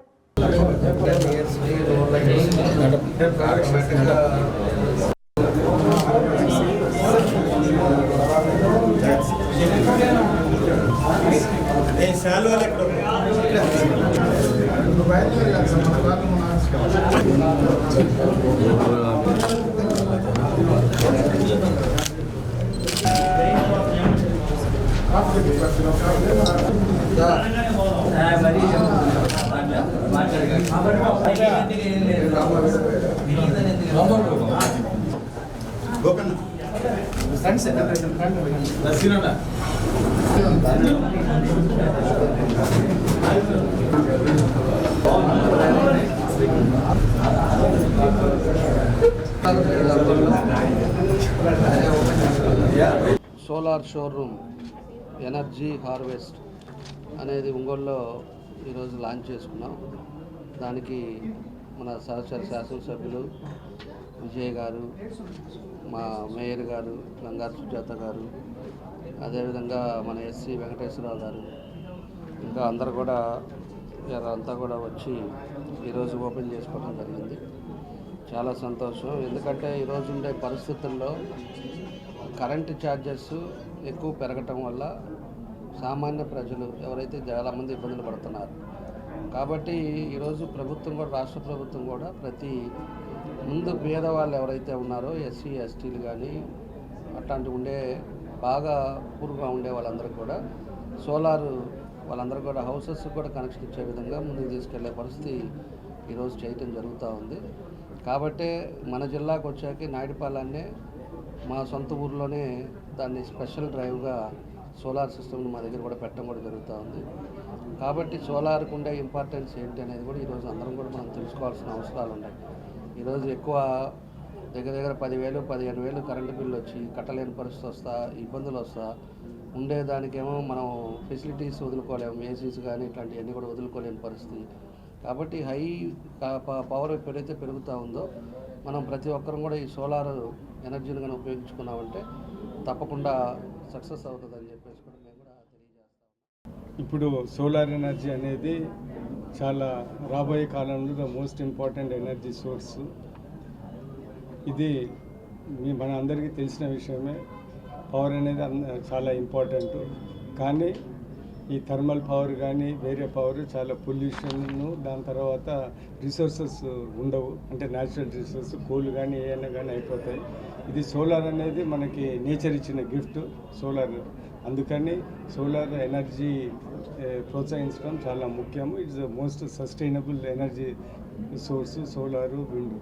G: సోలార్ షోరూమ్ ఎనర్జీ హార్వెస్ట్ అనేది ఒంగోలులో ఈరోజు లాంచ్ చేసుకున్నాం. దానికి మన సహచర శాసనసభ్యులు విజయ్ గారు, మా మేయర్ గారు గంగారు సుజాత గారు, అదేవిధంగా మన ఎస్సీ వెంకటేశ్వరరావు గారు, ఇంకా అందరూ కూడా అంతా కూడా వచ్చి ఈరోజు ఓపెన్ చేసుకోవడం జరిగింది. చాలా సంతోషం. ఎందుకంటే ఈరోజు ఉండే పరిస్థితుల్లో కరెంటు ఛార్జెస్ ఎక్కువ పెరగటం వల్ల సామాన్య ప్రజలు ఎవరైతే చాలామంది ఇబ్బందులు పడుతున్నారు. కాబట్టి ఈరోజు ప్రభుత్వం కూడా, రాష్ట్ర ప్రభుత్వం కూడా ప్రతి ముందు పేదవాళ్ళు ఎవరైతే ఉన్నారో ఎస్సీ ఎస్టీలు కానీ అట్లాంటి ఉండే బాగా పూర్గా ఉండే వాళ్ళందరూ కూడా సోలారు వాళ్ళందరూ కూడా హౌసెస్ కూడా కనెక్షన్ ఇచ్చే విధంగా ముందుకు తీసుకెళ్లే పరిస్థితి ఈరోజు చేయటం జరుగుతూ ఉంది. కాబట్టి మన జిల్లాకు వచ్చాక నాయుడుపాలెంనే మా సొంత ఊర్లోనే దాన్ని స్పెషల్ డ్రైవ్గా సోలార్ సిస్టమ్ని మా దగ్గర కూడా పెట్టడం కూడా జరుగుతూ ఉంది. కాబట్టి సోలార్కు ఉండే ఇంపార్టెన్స్ ఏంటి అనేది కూడా ఈరోజు అందరం కూడా మనం తెలుసుకోవాల్సిన అవసరాలు ఉన్నాయి. ఈరోజు ఎక్కువ దగ్గర 10,000, 15,000 కరెంటు బిల్లు వచ్చి కట్టలేని పరిస్థితి వస్తా, ఇబ్బందులు వస్తా ఉండేదానికేమో మనం ఫెసిలిటీస్ వదులుకోలేము, ఏసీస్ కానీ ఇట్లాంటివన్నీ కూడా వదులుకోలేని పరిస్థితి. కాబట్టి హై పవర్ ఎప్పుడైతే పెరుగుతూ ఉందో మనం ప్రతి ఒక్కరం కూడా ఈ సోలార్ ఎనర్జీని కానీ ఉపయోగించుకున్నామంటే తప్పకుండా సక్సెస్ అవుతుందని చెప్పేసి కూడా మేము కూడా తెలియజేస్తాం.
K: ఇప్పుడు సోలార్ ఎనర్జీ అనేది
D: చాలా రాబోయే కాలంలో the most important energy source. ఇది మన అందరికీ తెలిసిన విషయమే. పవర్ అనేది చాలా ఇంపార్టెంట్. కానీ ఈ థర్మల్ పవర్ కానీ వేరే పవర్ చాలా పొల్యూషన్ను, దాని తర్వాత రిసోర్సెస్ ఉండవు. అంటే న్యాచురల్ రిసోర్స్ కోల్ కానీ ఏమైనా కానీ అయిపోతాయి. ఇది సోలార్ అనేది మనకి నేచర్ ఇచ్చిన గిఫ్ట్ సోలార్. అందుకని సోలార్ ఎనర్జీ ప్రోత్సహించడం చాలా ముఖ్యము. It's most sustainable energy source solar, wind.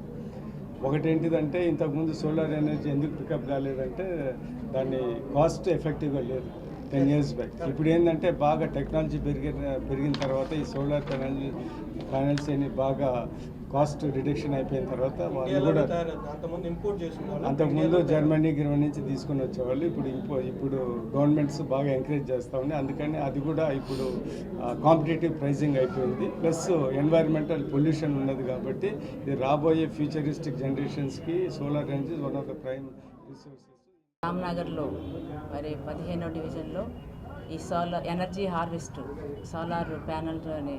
D: ఒకటేంటిదంటే ఇంతకుముందు సోలార్ ఎనర్జీ ఎందుకు పికప్ కాలేదంటే దాన్ని కాస్ట్ ఎఫెక్టివ్గా లేదు 10 years బ్యాక్. ఇప్పుడు ఏంటంటే బాగా టెక్నాలజీ పెరిగిన తర్వాత ఈ సోలార్ ప్యానెల్స్ అని బాగా కాస్ట్ రిడక్షన్ అయిపోయిన తర్వాత వాళ్ళు కూడా అంతకుముందు జర్మనీ నుంచి తీసుకొని వచ్చేవాళ్ళు. ఇప్పుడు గవర్నమెంట్స్ బాగా ఎంకరేజ్ చేస్తూ ఉన్నాయి. అందుకని అది కూడా ఇప్పుడు కాంపిటేటివ్ ప్రైజింగ్ అయిపోయింది. ప్లస్ ఎన్వైరన్మెంటల్ పొల్యూషన్ ఉన్నది కాబట్టి ఇది రాబోయే ఫ్యూచరిస్టిక్ జనరేషన్స్కి solar energy one of the prime resources.
K: రామ్నగర్లో మరి 15వ డివిజన్లో ఈ సోలార్ ఎనర్జీ హార్వెస్ట్ సోలార్ ప్యానెల్ని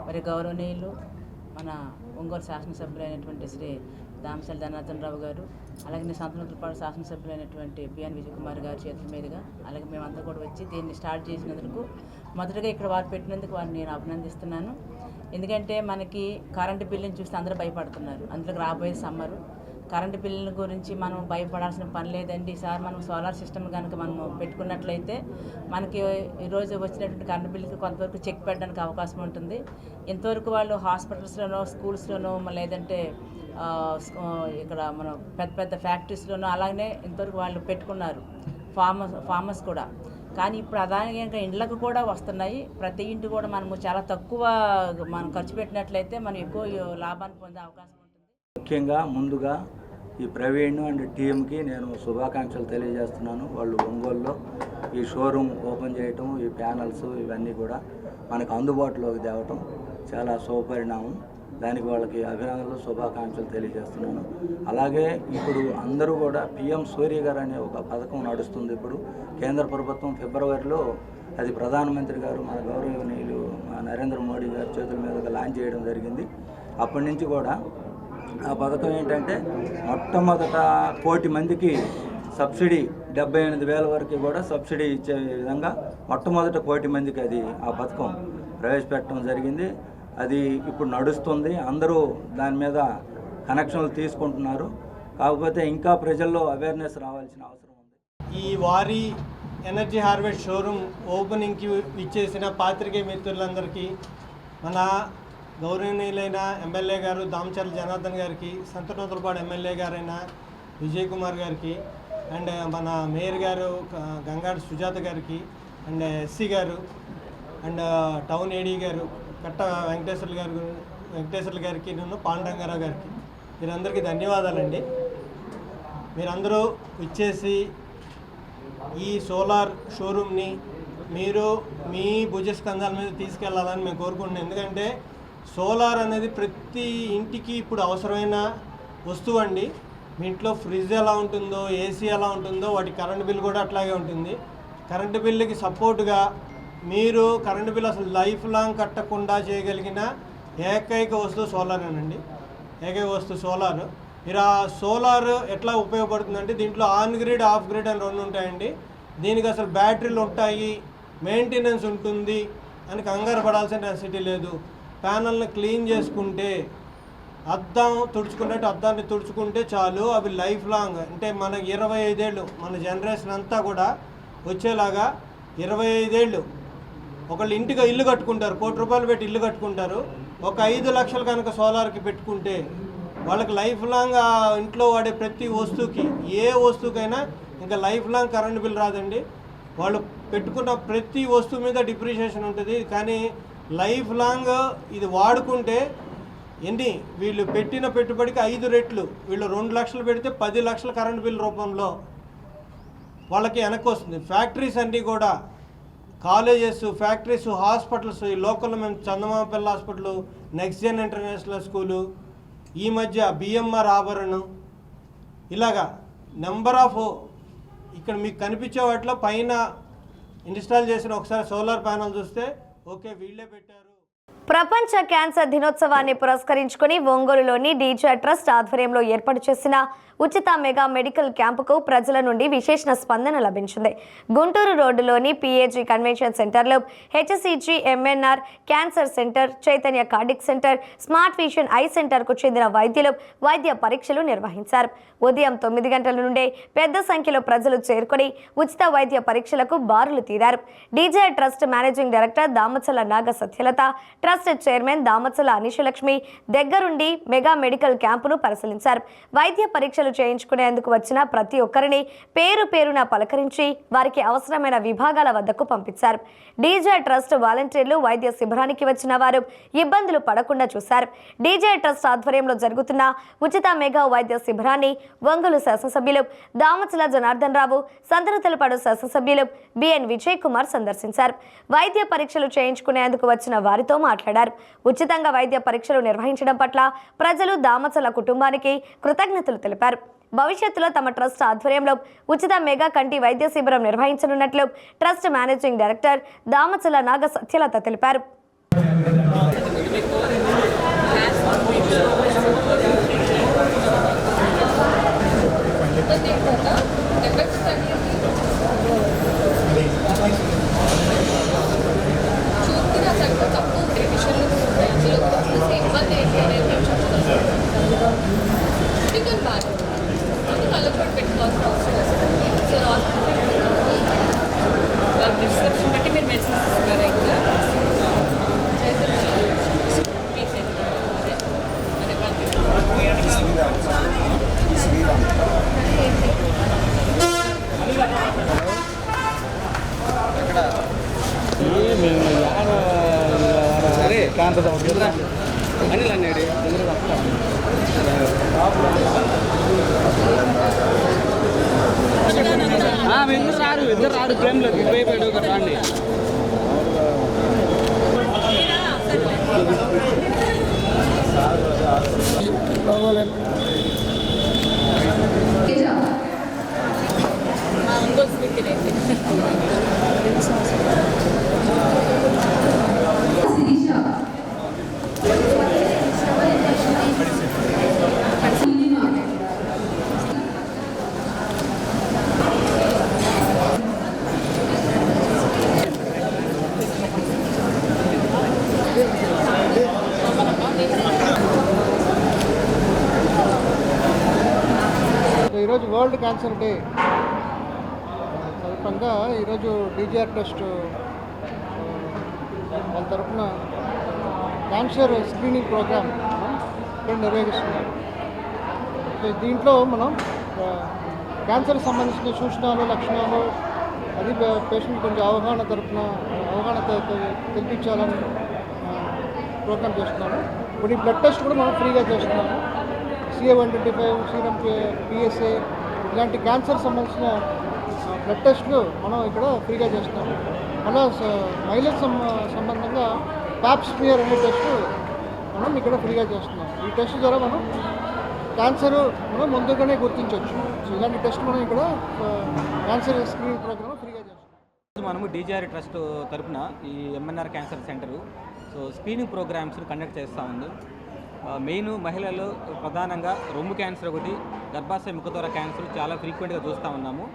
K: మరి గౌరవనీయులు మన ఒంగోలు శాసనసభ్యులైనటువంటి శ్రీ దామచల జనార్దన్ రావు గారు, అలాగే సంతనూతలపాడు శాసనసభ్యులైనటువంటి బిఎన్ విజయ్ కుమార్ గారి చేతుల మీదుగా, అలాగే మేమంతా కూడా వచ్చి దీన్ని స్టార్ట్ చేసినందుకు మొదటగా ఇక్కడ వారు పెట్టినందుకు వారిని నేను అభినందిస్తున్నాను. ఎందుకంటే మనకి కరెంటు బిల్లుని చూస్తే అందరూ భయపడుతున్నారు. అందులోకి రాబోయే సమ్మరు కరెంటు బిల్లుల గురించి మనం భయపడాల్సిన పని లేదండి. ఈసారి మనం సోలార్ సిస్టమ్ కనుక మనం పెట్టుకున్నట్లయితే మనకి ఈరోజు వచ్చినటువంటి కరెంటు బిల్లుకి కొంతవరకు చెక్ పెట్టడానికి అవకాశం ఉంటుంది. ఇంతవరకు వాళ్ళు హాస్పిటల్స్లోనో, స్కూల్స్లోనో, లేదంటే ఇక్కడ మన పెద్ద పెద్ద ఫ్యాక్టరీస్లోనో అలాగనే ఇంతవరకు వాళ్ళు పెట్టుకున్నారు, ఫార్మర్స్ కూడా. కానీ ఇప్పుడు అదానిగా ఇండ్లకు కూడా వస్తున్నాయి. ప్రతి ఇంటి కూడా మనము చాలా తక్కువ మనం ఖర్చు పెట్టినట్లయితే మనం ఎక్కువ లాభాన్ని పొందే అవకాశం ఉంటుంది.
L: ముఖ్యంగా ముందుగా ఈ ప్రవీణ్ అండ్ టీంకి నేను శుభాకాంక్షలు తెలియజేస్తున్నాను. వాళ్ళు ఒంగోలులో ఈ షోరూమ్ ఓపెన్ చేయటం, ఈ ప్యానల్స్ ఇవన్నీ కూడా మనకు అందుబాటులోకి తేవటం చాలా శుభపరిణామం. దానికి వాళ్ళకి అభినందనలు, శుభాకాంక్షలు తెలియజేస్తున్నాను. అలాగే ఇప్పుడు అందరూ కూడా పిఎం సూర్య గారు అనే ఒక పథకం నడుస్తుంది. ఇప్పుడు కేంద్ర ప్రభుత్వం ఫిబ్రవరిలో అది ప్రధానమంత్రి గారు మన గౌరవనీయులు నరేంద్ర మోడీ గారి చేతుల మీదుగా లాంచ్ చేయడం జరిగింది. అప్పటి నుంచి కూడా ఆ పథకం ఏంటంటే మొట్టమొదట 1 కోటి మందికి సబ్సిడీ 78,000 వరకు కూడా సబ్సిడీ ఇచ్చే విధంగా మొట్టమొదట 1 కోటి మందికి అది ఆ పథకం ప్రవేశపెట్టడం జరిగింది. అది ఇప్పుడు నడుస్తుంది. అందరూ దాని మీద కనెక్షన్లు తీసుకుంటున్నారు. కాకపోతే ఇంకా ప్రజల్లో అవేర్నెస్ రావాల్సిన అవసరం ఉంది.
M: ఈ వారి ఎనర్జీ హార్వెస్ట్ షోరూమ్ ఓపెనింగ్కి ఇచ్చేసిన పాత్రికేయ మిత్రులందరికీ, మన గౌరవనీయులైన ఎమ్మెల్యే గారు దామచల జనార్దన్ గారికి, సంతనూతలపాడు ఎమ్మెల్యే గారైన విజయ్ కుమార్ గారికి, అండ్ మన మేయర్ గారు గంగాడు సుజాత గారికి, అండ్ ఎస్సీ గారు, అండ్ టౌన్ ఏడీ గారు కట్ట వెంకటేశ్వర్లు గారికి, నేను పాండురంగారావు గారికి, వీరందరికీ ధన్యవాదాలండి. మీరందరూ ఇచ్చేసి ఈ సోలార్ షోరూమ్ని మీరు మీ భుజస్కంధాల మీద తీసుకెళ్లాలని మేము కోరుకుంటున్నాం. ఎందుకంటే సోలార్ అనేది ప్రతి ఇంటికి ఇప్పుడు అవసరమైన వస్తువు అండి. మీ ఇంట్లో ఫ్రిడ్జ్ ఎలా ఉంటుందో, ఏసీ ఎలా ఉంటుందో, వాటి కరెంటు బిల్ కూడా అట్లాగే ఉంటుంది. కరెంటు బిల్లుకి సపోర్టుగా మీరు కరెంటు బిల్ అసలు లైఫ్ లాంగ్ కట్టకుండా చేయగలిగిన ఏకైక వస్తువు సోలారేనండి. ఏకైక వస్తువు సోలార్. మీరు ఆ సోలార్ ఎట్లా ఉపయోగపడుతుందంటే దీంట్లో ఆన్ గ్రిడ్, ఆఫ్ గ్రిడ్ అని 2 ఉంటాయండి. దీనికి అసలు బ్యాటరీలు ఉంటాయి, మెయింటెనెన్స్ ఉంటుంది అని కంగారు పడాల్సిన నెసిటీ లేదు. ప్యానల్ని క్లీన్ చేసుకుంటే, అద్దం తుడుచుకున్నట్టు అద్దాన్ని తుడుచుకుంటే చాలు, అవి లైఫ్ లాంగ్, అంటే మనకి 25 ఏళ్ళు, మన జనరేషన్ అంతా కూడా వచ్చేలాగా 25 ఏళ్ళు. ఒకళ్ళు ఇంటికి ఇల్లు కట్టుకుంటారు, 1 కోటి రూపాయలు పెట్టి ఇల్లు కట్టుకుంటారు. ఒక 5 లక్షలు కనుక సోలార్కి పెట్టుకుంటే వాళ్ళకి లైఫ్ లాంగ్ ఆ ఇంట్లో వాడే ప్రతి వస్తువుకి, ఏ వస్తువుకైనా ఇంకా లైఫ్ లాంగ్ కరెంట్ బిల్ రాదండి. వాళ్ళు పెట్టుకున్న ప్రతి వస్తువు మీద డిప్రిషియేషన్ ఉంటుంది. కానీ లైఫ్ లాంగ్ ఇది వాడుకుంటే వీళ్ళు పెట్టిన పెట్టుబడికి 5 రెట్లు, వీళ్ళు 2 లక్షలు పెడితే 10 లక్షల కరెంట్ బిల్ రూపంలో వాళ్ళకి వెనక్కి వస్తుంది. ఫ్యాక్టరీస్ అన్నీ కూడా, కాలేజెస్, ఫ్యాక్టరీస్, హాస్పిటల్స్, ఈ లోకల్లో మేము Chandamamapalli hospital, next gen international school, ఈ మధ్య బిఎంఆర్ ఆభరణం, ఇలాగా నెంబర్ ఆఫ్ ఇక్కడ మీకు కనిపించే వాటిలో పైన ఇన్స్టాల్ చేసిన ఒకసారి సోలార్ ప్యానల్ చూస్తే ఓకే వీళ్ళే పెట్టారు.
A: ప్రపంచ క్యాన్సర్ దినోత్సవాన్ని పురస్కరించుకుని ఒంగోలులోని డీజే ట్రస్ట్ ఆధ్వర్యంలో ఏర్పాటు చేసిన ఉచిత మెగా మెడికల్ క్యాంపుకు ప్రజల నుండి విశేష స్పందన లభించింది. గుంటూరు రోడ్డులోని పిఏజీ కన్వెన్షన్ సెంటర్లో HCG MNR cancer centre, Chaitanya cardiac centre, smart vision I సెంటర్కు చెందిన వైద్యులు వైద్య పరీక్షలు నిర్వహించారు. ఉదయం 9 గంటల నుండే పెద్ద సంఖ్యలో ప్రజలు చేరుకొని ఉచిత వైద్య పరీక్షలకు బారులు తీరారు. DJ trust managing director Damachala Naga Satyalatha, trust chairman Damachala Anishalakshmi దగ్గరుండి మెగా మెడికల్ క్యాంపును పరిశీలించారు. వైద్య పరీక్షలు చేయించుకునేందుకు వచ్చిన ప్రతి ఒక్కరిని పేరు పేరున పలకరించి వారికి అవసరమైన విభాగాల వద్దకు పంపించారు. డీజే ట్రస్ట్ వాలంటీర్లు వైద్య శిబిరానికి వచ్చిన వారు ఇబ్బందులు పడకుండా చూశారు. డీజే ట్రస్ట్ ఆధ్వర్యంలో జరుగుతున్న ఉచిత మెగా వైద్య శిబిరాన్ని ఒంగోలు శాసనసభ్యులు దామచల జనార్దన్ రావు, సంతనూతలపాడు శాసనసభ్యులు బిఎన్ విజయ్ కుమార్ సందర్శించారు. వైద్య పరీక్షలు చేయించుకునేందుకు వచ్చిన వారితో మాట్లాడారు. ఉచితంగా వైద్య పరీక్షలు నిర్వహించడం పట్ల ప్రజలు దామచల కుటుంబానికి కృతజ్ఞతలు తెలిపారు. భవిష్యత్తులో తమ ట్రస్ట్ ఆధ్వర్యంలో ఉచిత మెగా కంటి వైద్య శిబిరం నిర్వహించనున్నట్లు trust managing director Damachala Naga Satyalatha తెలిపారు.
B: ఇద్దరు రాడు గేమ్లోకి ఇటువైపు ఒకటి రాండి.
M: ఈరోజు వరల్డ్ క్యాన్సర్ డే సందర్భంగా ఈరోజు డీజీఆర్ ట్రస్ట్ వాళ్ళ తరఫున క్యాన్సర్ స్క్రీనింగ్ ప్రోగ్రామ్ ఇక్కడ నిర్వహిస్తున్నారు. సో దీంట్లో మనం క్యాన్సర్ సంబంధించిన సూచనలు, లక్షణాలు అది పేషెంట్ కొంచెం అవగాహన తెలిపించాలని ప్రోగ్రామ్ చేస్తున్నాము. ఇప్పుడు ఈ బ్లడ్ టెస్ట్ కూడా మనం ఫ్రీగా చేస్తున్నాము. CA-125, సీరం PSA ఇలాంటి క్యాన్సర్ సంబంధించిన బ్లడ్ టెస్ట్లు మనం ఇక్కడ ఫ్రీగా చేస్తున్నాము. మళ్ళీ మహిళలకు సంబంధంగా ప్యాప్ స్మియర్ అనే టెస్ట్ మనం ఇక్కడ ఫ్రీగా చేస్తున్నాం. ఈ టెస్ట్ ద్వారా మనం క్యాన్సర్ మనం ముందుగానే గుర్తించవచ్చు. సో ఇలాంటి టెస్ట్ మనం ఇక్కడ క్యాన్సర్ స్క్రీనింగ్ ప్రోగ్రామ్ ఫ్రీగా చేస్తున్నాం.
B: మనము డీజీఆర్ ట్రస్ట్ తరఫున ఈ MNR cancer centre screening programmes conduct చేస్తూ ఉంది. మెయిన్ మహిళల్లో ప్రధానంగా రొమ్ము క్యాన్సర్ ఒకటి, గర్భాశయ ముఖద్వార క్యాన్సర్ చాలా ఫ్రీక్వెంట్గా చూస్తూ ఉన్నాము.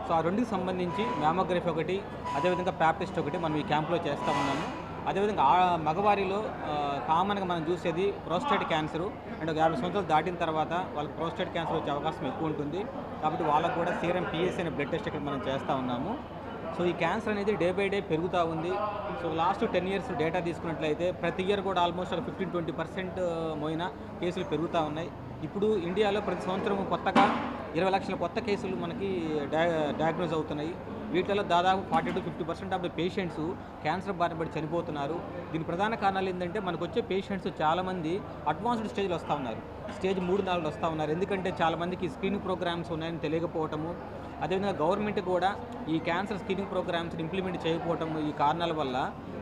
B: సో ఆ రెండుకి సంబంధించి మ్యామోగ్రఫీ ఒకటి, అదేవిధంగా ప్యాప్ టెస్ట్ ఒకటి మనం ఈ క్యాంప్లో చేస్తూ ఉన్నాము. అదేవిధంగా మగవారిలో కామన్గా మనం చూసేది ప్రోస్టేట్ క్యాన్సరు. అండ్ 50 సంవత్సరాలు దాటిన తర్వాత వాళ్ళకి ప్రోస్టేట్ క్యాన్సర్ వచ్చే అవకాశం ఎక్కువ ఉంటుంది. కాబట్టి వాళ్ళకు కూడా సీరం PSA అనే బ్లడ్ టెస్ట్ ఇక్కడ మనం చేస్తూ ఉన్నాము. సో ఈ క్యాన్సర్ అనేది డే బై డే పెరుగుతూ ఉంది. సో లాస్ట్ 10 years డేటా తీసుకున్నట్లయితే ప్రతి ఇయర్ కూడా ఆల్మోస్ట్ ఒక 15-20% మోయిన కేసులు పెరుగుతూ ఉన్నాయి. ఇప్పుడు ఇండియాలో ప్రతి సంవత్సరం కొత్తగా 20 లక్షల కొత్త కేసులు మనకి డయాగ్నోజ్ అవుతున్నాయి. వీటిలో దాదాపు 40-50% ఆఫ్ ద పేషెంట్స్ క్యాన్సర్ బారిన పడి చనిపోతున్నారు. దీని ప్రధాన కారణాలు ఏంటంటే మనకు వచ్చే పేషెంట్స్ చాలామంది అడ్వాన్స్డ్ స్టేజ్లో వస్తూ ఉన్నారు, స్టేజ్ 3-4 వస్తూ ఉన్నారు. ఎందుకంటే చాలామందికి స్క్రీనింగ్ ప్రోగ్రామ్స్ ఉన్నాయని తెలియకపోవటము, అదేవిధంగా గవర్నమెంట్ కూడా ఈ క్యాన్సర్ స్క్రీనింగ్ ప్రోగ్రామ్స్ని ఇంప్లిమెంట్ చేయకపోవటం, ఈ కారణాల వల్ల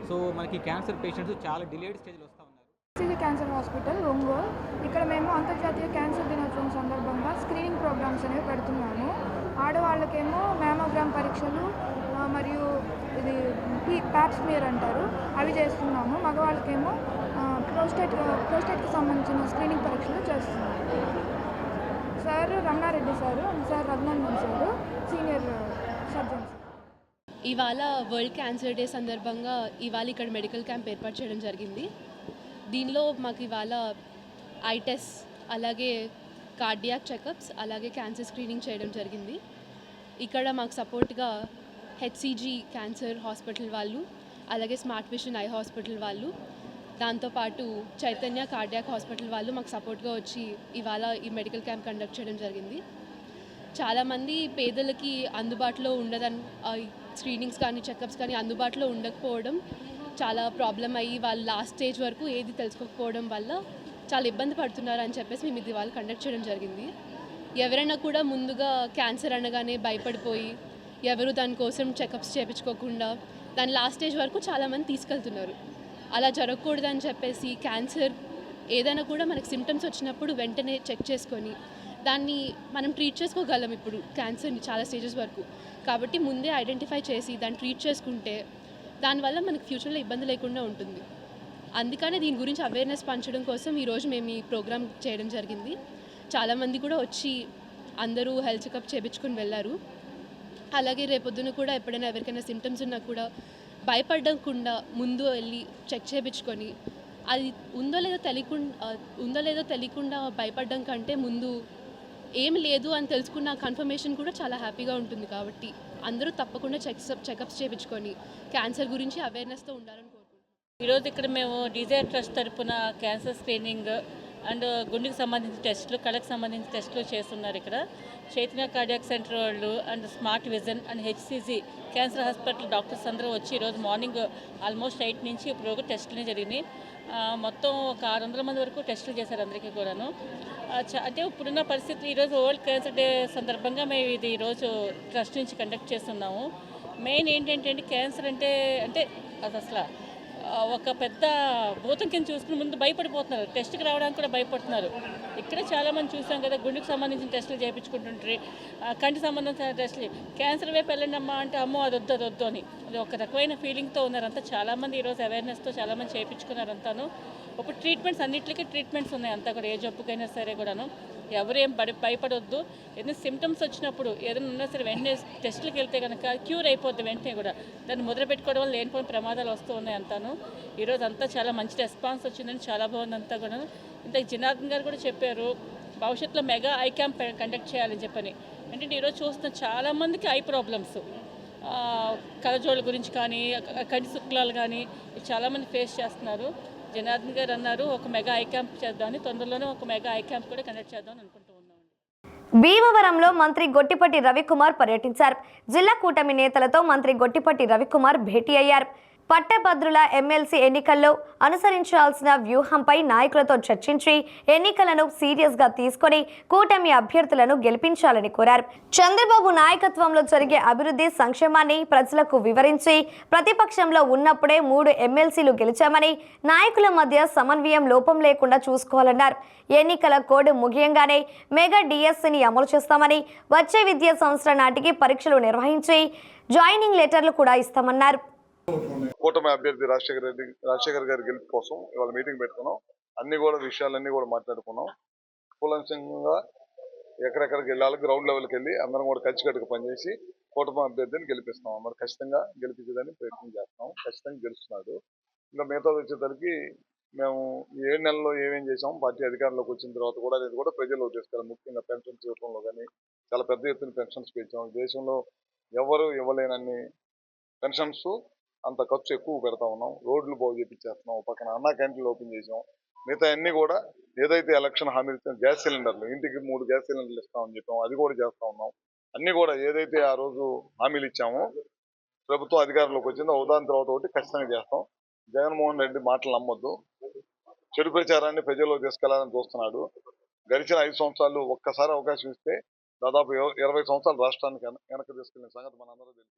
B: సో మనకి క్యాన్సర్ పేషెంట్స్ చాలా డిలేడ్ స్టేజ్లో వస్తూ ఉన్నారు.
N: క్యాన్సర్ హాస్పిటల్ ఒంగోలు, ఇక్కడ మేము అంతర్జాతీయ క్యాన్సర్ దినోత్సవం సందర్భంగా స్క్రీనింగ్ ప్రోగ్రామ్స్ అనేవి పెడుతున్నాము. ఆడవాళ్ళకేమో మ్యామోగ్రామ్ పరీక్షలు మరియు ఇది ప్యాప్ స్మియర్ అంటారు, అవి చేస్తున్నాము. మగవాళ్ళకేమో ప్రోస్టేట్కి సంబంధించిన స్క్రీనింగ్ పరీక్షలు చేస్తున్నారు. Sir Ramana Reddy sir and sir Raghunandan sir senior surgeons.
I: ఇవాళ వరల్డ్ క్యాన్సర్ డే సందర్భంగా ఇవాళ ఇక్కడ మెడికల్ క్యాంప్ ఏర్పాటు చేయడం జరిగింది. దీనిలో మాకు ఇవాళ ఐ టెస్ట్, అలాగే కార్డియాక్ చెకప్స్, అలాగే క్యాన్సర్ స్క్రీనింగ్ చేయడం జరిగింది. ఇక్కడ మాకు సపోర్ట్గా హెచ్సిజీ క్యాన్సర్ హాస్పిటల్ వాళ్ళు, అలాగే స్మార్ట్ విషన్ ఐ హాస్పిటల్ వాళ్ళు, దాంతోపాటు చైతన్య కార్డియాక్ హాస్పిటల్ వాళ్ళు మాకు సపోర్ట్గా వచ్చి ఇవాళ ఈ మెడికల్ క్యాంప్ కండక్ట్ చేయడం జరిగింది. చాలామంది పేదలకి అందుబాటులో ఉండదని స్క్రీనింగ్స్ కానీ చెకప్స్ కానీ అందుబాటులో ఉండకపోవడం చాలా ప్రాబ్లం అయ్యి వాళ్ళు లాస్ట్ స్టేజ్ వరకు ఏది తెలుసుకోకపోవడం వల్ల చాలా ఇబ్బంది పడుతున్నారు అని చెప్పేసి మేము ఇది వాళ్ళు కండక్ట్ చేయడం జరిగింది. ఎవరైనా కూడా ముందుగా క్యాన్సర్ అనగానే భయపడిపోయి ఎవరు దానికోసం చెకప్స్ చేయించుకోకుండా దాని లాస్ట్ స్టేజ్ వరకు చాలామంది తీసుకెళ్తున్నారు. అలా జరగకూడదని చెప్పేసి క్యాన్సర్ ఏదైనా కూడా మనకు సిమ్టమ్స్ వచ్చినప్పుడు వెంటనే చెక్ చేసుకొని దాన్ని మనం ట్రీట్ చేసుకోగలం. ఇప్పుడు క్యాన్సర్ని చాలా స్టేజెస్ వరకు, కాబట్టి ముందే ఐడెంటిఫై చేసి దాన్ని ట్రీట్ చేసుకుంటే దానివల్ల మనకు ఫ్యూచర్లో ఇబ్బంది లేకుండా ఉంటుంది. అందుకనే దీని గురించి అవేర్నెస్ పంచడం కోసం ఈరోజు మేము ఈ ప్రోగ్రామ్ చేయడం జరిగింది. చాలామంది కూడా వచ్చి అందరూ హెల్త్ చెకప్ చేయించుకొని వెళ్ళారు. అలాగే రేపొద్దున కూడా ఎప్పుడైనా ఎవరికైనా సిమ్టమ్స్ ఉన్నా కూడా భయపడకుండా ముందు వెళ్ళి చెక్ చేయించుకొని అది ఉందో లేదో తెలియకుండా భయపడడం కంటే ముందు ఏమి లేదు అని తెలుసుకున్న కన్ఫర్మేషన్ కూడా చాలా హ్యాపీగా ఉంటుంది. కాబట్టి అందరూ తప్పకుండా చెకప్స్ చేయించుకొని క్యాన్సర్ గురించి అవేర్నెస్తో ఉండాలని కోరుకుంటున్నాను.
K: ఈరోజు ఇక్కడ మేము డిజైర్ ట్రస్ట్ తరఫున క్యాన్సర్ స్క్రీనింగ్ అండ్ గుండెకి సంబంధించిన టెస్టులు, కళ్ళకి సంబంధించిన టెస్టులు చేస్తున్నారు. ఇక్కడ చైతన్య కార్డియాక్ సెంటర్ వాళ్ళు and smart vision and HCG cancer hospital doctors అందరూ వచ్చి ఈరోజు మార్నింగ్ ఆల్మోస్ట్ 8 నుంచి ఇప్పుడు టెస్టులు జరిగినాయి. మొత్తం ఒక 600 మంది వరకు టెస్టులు చేశారు అందరికీ కూడాను. అంటే ఇప్పుడున్న పరిస్థితులు ఈరోజు వరల్డ్ క్యాన్సర్ డే సందర్భంగా మేము ఇది ఈరోజు ట్రస్ట్ నుంచి కండక్ట్ చేస్తున్నాము. మెయిన్ ఏంటంటే క్యాన్సర్ అంటే అది అసలు ఒక పెద్ద భూతం కింద చూసుకుని ముందు భయపడిపోతున్నారు, టెస్ట్కి రావడానికి కూడా భయపడుతున్నారు. ఇక్కడ చాలామంది చూసాం కదా, గుండెకి సంబంధించిన టెస్టులు చేయించుకుంటుంటారు, కంటి సంబంధించిన టెస్టులు. క్యాన్సర్ వైపు వెళ్ళండి అమ్మా అంటే అమ్మో అది వద్దు అని అది ఒక రకమైన ఫీలింగ్తో ఉన్నారంతా. చాలామంది ఈరోజు అవేర్నెస్తో చాలామంది చేయించుకున్నారంతాను. ఇప్పుడు ట్రీట్మెంట్స్ అన్నింటికి ట్రీట్మెంట్స్ ఉన్నాయి అంతా కూడా, ఏ జబ్బుకైనా సరే కూడాను. ఎవరేం భయపడొద్దు. ఏదైనా సిమ్టమ్స్ వచ్చినప్పుడు ఏదైనా ఉన్నా సరే వెంటనే టెస్టులకు వెళ్తే కనుక క్యూర్ అయిపోద్ది వెంటనే కూడా. దాన్ని మొదలు పెట్టుకోవడం వల్ల లేనిపోయిన ప్రమాదాలు వస్తూ ఉన్నాయి అంతాను. ఈరోజు అంతా చాలా మంచి రెస్పాన్స్ వచ్చిందని, చాలా బాగుంది అంతా కూడా. ఇంత జనార్దన్ గారు కూడా చెప్పారు భవిష్యత్తులో మెగా ఐ క్యాంప్ కండక్ట్ చేయాలని చెప్పని. ఏంటంటే ఈరోజు చూస్తున్న చాలామందికి ఐ ప్రాబ్లమ్స్, కళ్ళజోళ్ళ గురించి కానీ కంటి శుక్లాలు కానీ చాలామంది ఫేస్ చేస్తున్నారు. జనార్దన్ గారు అన్నారు ఒక మెగా ఐ క్యాంప్ చేద్దామని, తొందరలోనే ఒక మెగా ఐ క్యాంప్ కూడా కండక్ట్ చేద్దామని అనుకుంటూ ఉన్నాం.
A: భీమవరంలో మంత్రి గొట్టిపట్టి రవికుమార్ పర్యటించారు. జిల్లా కూటమి నేతలతో మంత్రి గొట్టిపట్టి రవికుమార్ భేటీ అయ్యారు. పట్టభద్రుల ఎమ్మెల్సీ ఎన్నికల్లో అనుసరించాల్సిన వ్యూహంపై నాయకులతో చర్చించి ఎన్నికలను సీరియస్గా తీసుకొని కూటమి అభ్యర్థులను గెలిపించాలని కోరారు. చంద్రబాబు నాయకత్వంలో జరిగే అభివృద్ధి సంక్షేమాన్ని ప్రజలకు వివరించి ప్రతిపక్షంలో ఉన్నప్పుడే 3 ఎమ్మెల్సీలు గెలిచామని నాయకుల మధ్య సమన్వయం లోపం లేకుండా చూసుకోవాలన్నారు. ఎన్నికల కోడ్ ముగియంగానే మెగా డిఎస్సిని అమలు చేస్తామని, వచ్చే విద్యా సంవత్సరం నాటికి పరీక్షలు నిర్వహించి జాయినింగ్ లెటర్లు కూడా ఇస్తామన్నారు.
H: కూటమి అభ్యర్థి రాజశేఖర్ గారి గెలుపు కోసం ఇవాళ మీటింగ్ పెట్టుకున్నాం. విషయాలన్నీ కూడా మాట్లాడుకున్నాం. కూలంకషంగా ఎక్కడెక్కడికి వెళ్ళాలి, గ్రౌండ్ లెవెల్కి వెళ్ళి అందరం కూడా కలిసికట్టుగా పనిచేసి కూటమి అభ్యర్థిని గెలిపిస్తాం. మరి ఖచ్చితంగా గెలిపించడానికి ప్రయత్నం చేస్తాం. ఖచ్చితంగా గెలుస్తున్నాడు. ఇంకా మిగతా వచ్చేసరికి మేము 7 నెలల్లో ఏమేం చేసాం, పార్టీ అధికారంలోకి వచ్చిన తర్వాత కూడా అనేది కూడా ప్రజల్లో తీసుకెళ్ళాలి. ముఖ్యంగా పెన్షన్స్ ఇవ్వడంలో కానీ చాలా పెద్ద ఎత్తున పెన్షన్స్ పెంచాం. దేశంలో ఎవరు ఇవ్వలేనన్ని పెన్షన్స్, అంత ఖర్చు ఎక్కువ పెడతా ఉన్నాం. రోడ్లు బాగు చేపించేస్తున్నాం. పక్కన అన్నా క్యాంటీన్లు ఓపెన్ చేసాం. మిగతా అన్ని కూడా ఏదైతే ఎలక్షన్ హామీలు ఇచ్చాం, గ్యాస్ సిలిండర్లు ఇంటికి 3 గ్యాస్ సిలిండర్లు ఇస్తామని చెప్పాం, అది కూడా చేస్తా ఉన్నాం. అన్ని కూడా ఏదైతే ఆ రోజు హామీలు ఇచ్చామో ప్రభుత్వం అధికారంలోకి వచ్చిందో ఉదాహరణ తర్వాత ఒకటి ఖచ్చితంగా చేస్తాం. జగన్మోహన్ రెడ్డి మాటలు నమ్మొద్దు. చెడు ప్రచారాన్ని ప్రజల్లో తీసుకెళ్లాలని చూస్తున్నాడు. గడిచిన 5 సంవత్సరాలు ఒక్కసారి అవకాశం ఇస్తే దాదాపు 20 సంవత్సరాలు రాష్ట్రానికి వెనక్కి తీసుకెళ్లిన సంగతి మనందరూ తెలుసు.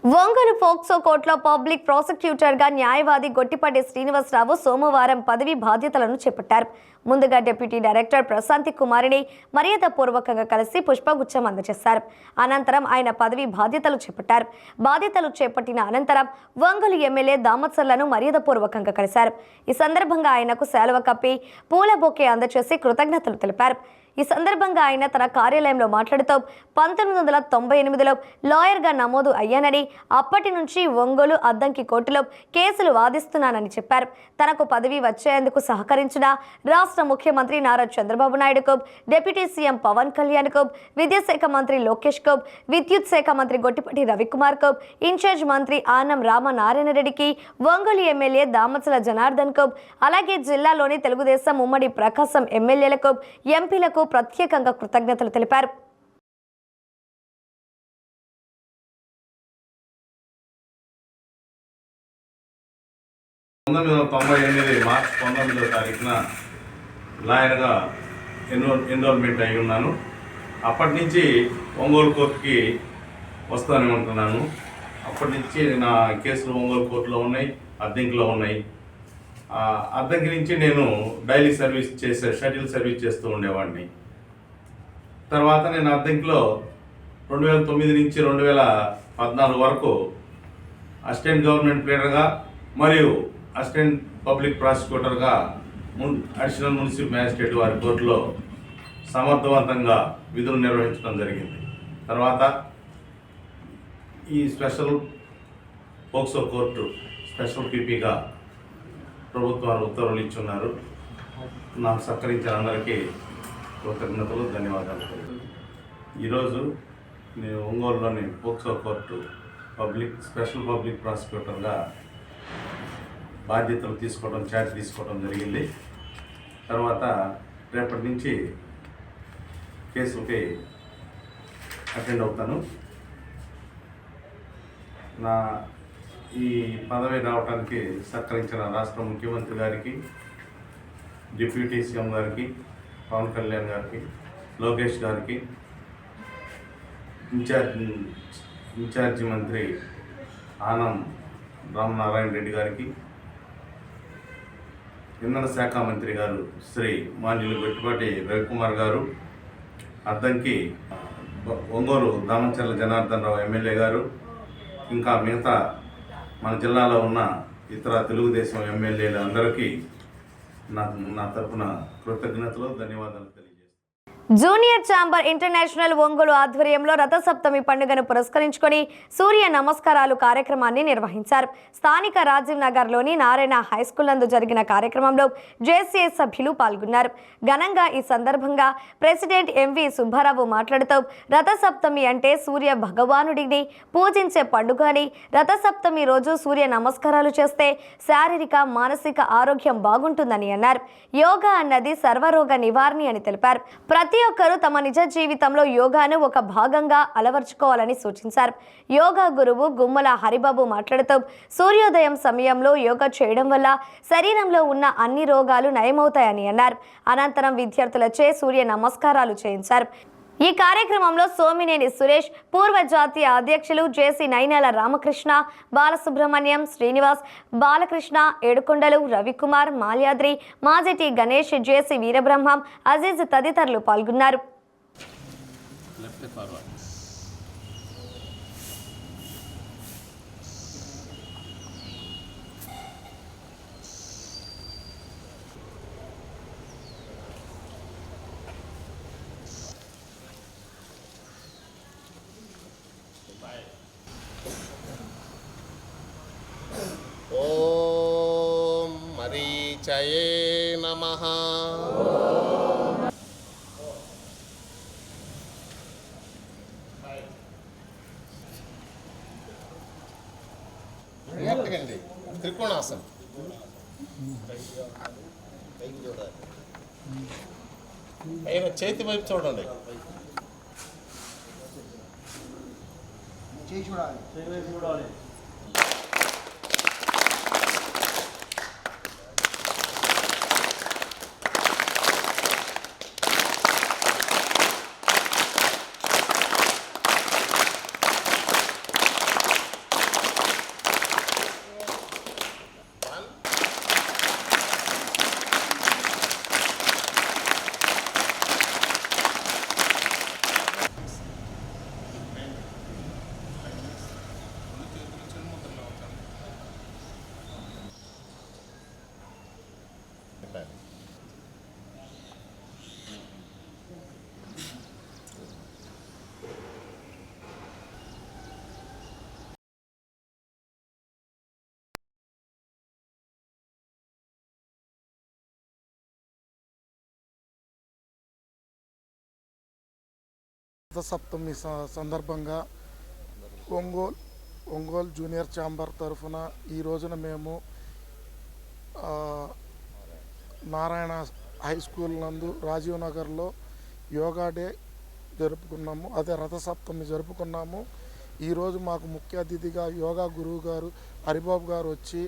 A: ఒంగోలు పోక్సో కోర్టులో పబ్లిక్ ప్రాసిక్యూటర్గా న్యాయవాది గొట్టిపాటి శ్రీనివాసరావు సోమవారం పదవి బాధ్యతలను చేపట్టారు. ముందుగా డిప్యూటీ డైరెక్టర్ ప్రశాంతి కుమారిని మర్యాదపూర్వకంగా కలిసి పుష్పగుచ్చం అందజేశారు. అనంతరం ఆయన పదవి బాధ్యతలు చేపట్టారు. బాధ్యతలు చేపట్టిన అనంతరం ఒంగోలు ఎమ్మెల్యే దామత్సర్లను మర్యాదపూర్వకంగా కలిశారు. ఈ సందర్భంగా ఆయనకు శాలువ కప్పి పూల బొకే అందజేసి కృతజ్ఞతలు తెలిపారు. ఈ సందర్భంగా ఆయన తన కార్యాలయంలో మాట్లాడుతూ 1998లో లాయర్గా నమోదు అయ్యానని, అప్పటి నుంచి ఒంగోలు అద్దంకి కోర్టులో కేసులు వాదిస్తున్నానని చెప్పారు. తనకు పదవి వచ్చేందుకు సహకరించిన రాష్ట్ర ముఖ్యమంత్రి నారా చంద్రబాబు నాయుడుకు, డిప్యూటీ సీఎం పవన్ కళ్యాణ్కు, విద్యాశాఖ మంత్రి లోకేష్కు, విద్యుత్ శాఖ మంత్రి గొట్టిపాటి రవికుమార్కు, ఇన్ఛార్జ్ మంత్రి ఆనం రామనారాయణ రెడ్డికి, ఒంగోలు ఎమ్మెల్యే దామచల జనార్దన్కు, అలాగే జిల్లాలోని తెలుగుదేశం ఉమ్మడి ప్రకాశం ఎమ్మెల్యేలకు, ఎంపీలకు ప్రత్యేకంగా కృతజ్ఞతలు తెలిపారు.
O: 1998 మార్చి 19వ తారీఖున లాయర్గా ఎన్రోల్మెంట్ అయి ఉన్నాను. అప్పటి నుంచి ఒంగోలు కోర్టుకి వస్తానే ఉంటున్నాను. అప్పటి నుంచి నా కేసులు ఒంగోలు కోర్టులో ఉన్నాయి, అద్దెంకిలో ఉన్నాయి. అద్దెంకి నుంచి నేను డైలీ సర్వీస్ షటిల్ సర్వీస్ చేస్తూ ఉండేవాడిని. తర్వాత నేను అద్దెంకిలో 2009 నుంచి 2014 వరకు అసిస్టెంట్ గవర్నమెంట్ ప్లేడర్గా మరియు అసిస్టెంట్ పబ్లిక్ ప్రాసిక్యూటర్గా అడిషనల్ మున్సిపల్ మ్యాజిస్ట్రేట్ వారి కోర్టులో సమర్థవంతంగా విధులు నిర్వహించడం జరిగింది. తర్వాత ఈ స్పెషల్ పోక్సో కోర్టు స్పెషల్ పీపీగా ప్రభుత్వాలు ఉత్తర్వులు ఇచ్చున్నారు. నాకు సహకరించిన అందరికీ కృతజ్ఞతలు, ధన్యవాదాలు. ఈరోజు నేను ఒంగోలులోని పోక్సో కోర్టు స్పెషల్ పబ్లిక్ ప్రాసిక్యూటర్గా బాధ్యతలు ఛార్జ్ తీసుకోవడం జరిగింది. తర్వాత రేపటి నుంచి కేసులకి అటెండ్ అవుతాను. నా ఈ పదవి రావడానికి సహకరించిన రాష్ట్ర ముఖ్యమంత్రి గారికి, డిప్యూటీ సీఎం గారికి, పవన్ కళ్యాణ్ గారికి, లోకేష్ గారికి, ఇన్ఛార్జి మంత్రి ఆనం రామనారాయణ రెడ్డి గారికి, ఇంధన శాఖ మంత్రి గారు శ్రీ మాన్యులు గొట్టిపాటి రవికుమార్ గారు, అద్దంకి ఒంగోలు దామచర్ల జనార్దన్ రావు ఎమ్మెల్యే గారు, ఇంకా మిగతా మన జిల్లాలో ఉన్న ఇతర తెలుగుదేశం ఎమ్మెల్యేలు అందరికీ నా తరఫున కృతజ్ఞతలు, ధన్యవాదాలు తెలియజేస్తాను.
A: జూనియర్ ఛాంబర్ ఇంటర్నేషనల్ ఒంగోలు ఆధ్వర్యంలో రథసప్తమి పండుగను పురస్కరించుకొని సూర్య నమస్కారాలు కార్యక్రమాన్ని నిర్వహించారు. స్థానిక రాజీవ్ నగర్లోని నారాయణ హైస్కూల్ నందు జరిగిన కార్యక్రమంలో జేసీఏ సభ్యులు పాల్గొన్నారు. ఘనంగా ఈ సందర్భంగా ప్రెసిడెంట్ ఎంవి సుబ్బారావు మాట్లాడుతూ రథసప్తమి అంటే సూర్య భగవానుడిని పూజించే పండుగ అని, రథసప్తమి రోజు సూర్య నమస్కారాలు చేస్తే శారీరక మానసిక ఆరోగ్యం బాగుంటుందని అన్నారు. యోగా అన్నది సర్వరోగ నివారణి అని తెలిపారు. ప్రతి ఒక్కరూ తమ నిజ జీవితంలో యోగాను ఒక భాగంగా అలవర్చుకోవాలని సూచించారు. యోగా గురువు గుమ్మల హరిబాబు మాట్లాడుతూ సూర్యోదయం సమయంలో యోగా చేయడం వల్ల శరీరంలో ఉన్న అన్ని రోగాలు నయమవుతాయని అన్నారు. అనంతరం విద్యార్థులచే సూర్య నమస్కారాలు చేయించారు. ఈ కార్యక్రమంలో సోమినేని సురేష్, పూర్వ జాతీయ అధ్యక్షులు జేసీ నైనాల రామకృష్ణ, బాలసుబ్రహ్మణ్యం, శ్రీనివాస్, బాలకృష్ణ, ఏడుకొండలు, రవికుమార్, మాల్యాద్రి, మాజెటి గణేష్, జేసీ వీరబ్రహ్మం, అజీజ్ తదితరులు పాల్గొన్నారు.
P: ఓం మరీచయే నమః. గట్టిగండి, త్రికోణాసనం. పైన చేతి వైపు చూడండి. చూడాలి.
E: రథసప్తమి సందర్భంగా ఒంగోలు జూనియర్ ఛాంబర్ తరఫున ఈ రోజున మేము నారాయణ హై స్కూల్ నందు రాజీవ్ నగర్లో యోగా డే జరుపుకున్నాము. అదే రథసప్తమి జరుపుకున్నాము. ఈరోజు మాకు ముఖ్య అతిథిగా యోగా గురువు గారు హరిబాబు గారు వచ్చి,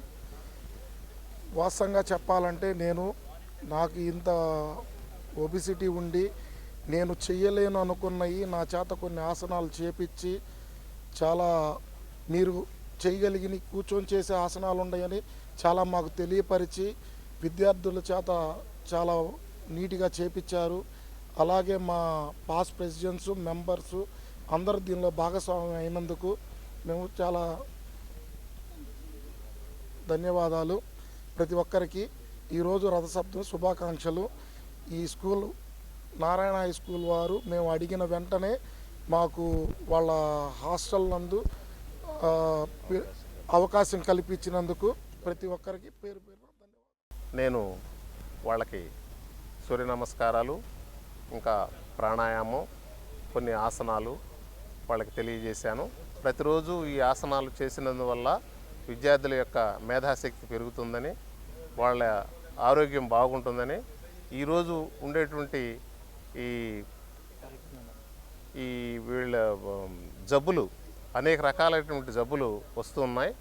E: వాస్తవంగా చెప్పాలంటే నాకు ఇంత ఒబిసిటీ ఉండి నేను చెయ్యలేను అనుకున్నవి నా చేత కొన్ని ఆసనాలు చేపించి, చాలా మీరు చేయగలిగిన కూర్చొని చేసే ఆసనాలు ఉన్నాయని చాలా మాకు తెలియపరిచి విద్యార్థుల చేత చాలా నీట్గా చేపించారు. అలాగే మా పాస్ ప్రెసిడెంట్స్ మెంబర్సు అందరూ దీనిలో భాగస్వామ్యం అయినందుకు మేము చాలా ధన్యవాదాలు. ప్రతి ఒక్కరికి ఈరోజు రథసప్తమి శుభాకాంక్షలు. ఈ స్కూల్ నారాయణ హై స్కూల్ వారు మేము అడిగిన వెంటనే మాకు వాళ్ళ హాస్టల్ నందు అవకాశం కల్పించినందుకు ప్రతి ఒక్కరికి పేరు పేరు ధన్యవాదాలు.
P: నేను వాళ్ళకి సూర్య నమస్కారాలు, ఇంకా ప్రాణాయామం, కొన్ని ఆసనాలు వాళ్ళకి తెలియజేశాను. ప్రతిరోజు ఈ ఆసనాలు చేసినందువల్ల విద్యార్థుల యొక్క మేధాశక్తి పెరుగుతుందని, వాళ్ళ ఆరోగ్యం బాగుంటుందని, ఈరోజు ఉండేటువంటి ఈ వీళ్ళ జబ్బులు, అనేక రకాలైనటువంటి జబ్బులు వస్తున్నాయి.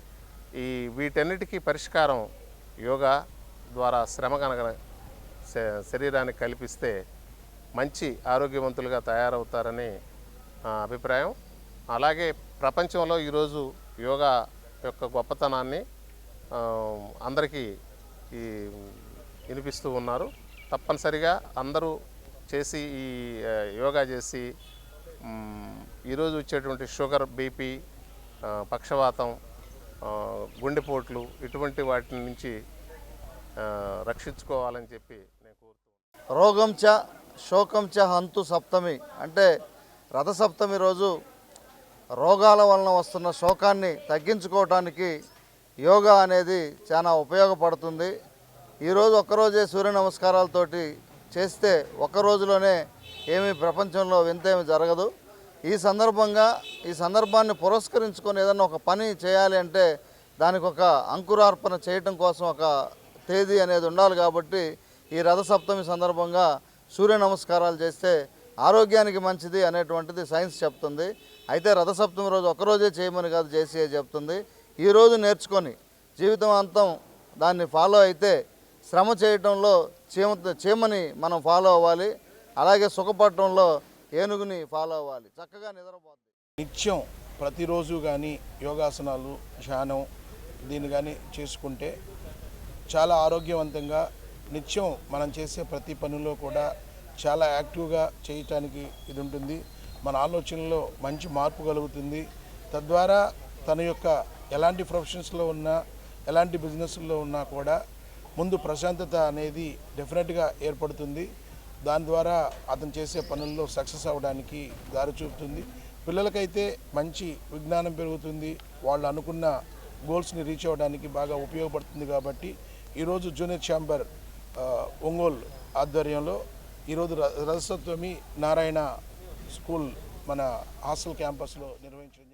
P: వీటన్నిటికీ పరిష్కారం యోగా ద్వారా శ్రమ కనుక శరీరానికి కల్పిస్తే మంచి ఆరోగ్యవంతులుగా తయారవుతారని అభిప్రాయం. అలాగే ప్రపంచంలో ఈరోజు యోగా యొక్క గొప్పతనాన్ని అందరికీ వినిపిస్తూ ఉన్నారు. తప్పనిసరిగా అందరూ చేసి ఈ యోగా చేసి ఈరోజు వచ్చేటువంటి షుగర్, బీపీ, పక్షవాతం, గుండెపోట్లు ఇటువంటి వాటి నుంచి రక్షించుకోవాలని చెప్పి నేను కోరుతున్నాను.
Q: రోగం చ శోకం చ హంతు సప్తమి అంటే రథసప్తమి రోజు రోగాల వలన వస్తున్న శోకాన్ని తగ్గించుకోవటానికి యోగా అనేది చాలా ఉపయోగపడుతుంది. ఈరోజు ఒక్కరోజే సూర్య నమస్కారాలతోటి చేస్తే ఒక్క రోజులోనే ఏమీ ప్రపంచంలో వింతేమి జరగదు. ఈ సందర్భాన్ని పురస్కరించుకొని ఏదన్నా ఒక పని చేయాలి అంటే దానికి ఒక అంకురార్పణ చేయటం కోసం ఒక తేదీ అనేది ఉండాలి. కాబట్టి ఈ రథసప్తమి సందర్భంగా సూర్య నమస్కారాలు చేస్తే ఆరోగ్యానికి మంచిది అనేటువంటిది సైన్స్ చెప్తుంది. అయితే రథసప్తమి రోజు ఒక్కరోజే చేయమని కాదు, చేసే చెప్తుంది. ఈరోజు నేర్చుకొని జీవితాంతం దాన్ని ఫాలో అయితే శ్రమ చేయటంలో చీమని మనం ఫాలో అవ్వాలి, అలాగే సుఖపడటంలో ఏనుగుని ఫాలో అవ్వాలి. చక్కగా నిద్రపోద్ది.
E: నిత్యం ప్రతిరోజు కానీ యోగాసనాలు, ధ్యానం దీన్ని కానీ చేసుకుంటే చాలా ఆరోగ్యవంతంగా నిత్యం మనం చేసే ప్రతి పనిలో కూడా చాలా యాక్టివ్గా చేయటానికి ఇది ఉంటుంది. మన ఆలోచనలో మంచి మార్పు కలుగుతుంది. తద్వారా తన యొక్క ఎలాంటి ప్రొఫెషన్స్లో ఉన్నా, ఎలాంటి బిజినెస్లో ఉన్నా కూడా ముందు ప్రశాంతత అనేది డెఫినెట్గా ఏర్పడుతుంది. దాని ద్వారా అతను చేసే పనుల్లో సక్సెస్ అవ్వడానికి దారి చూపుతుంది. పిల్లలకైతే మంచి విజ్ఞానం పెరుగుతుంది, వాళ్ళు అనుకున్న గోల్స్ని రీచ్ అవ్వడానికి బాగా ఉపయోగపడుతుంది. కాబట్టి ఈరోజు జూనియర్ ఛాంబర్ ఒంగోలు ఆధ్వర్యంలో ఈరోజు రథసప్తమి నారాయణ స్కూల్ మన హాస్టల్ క్యాంపస్లో నిర్వహించడం జరిగింది.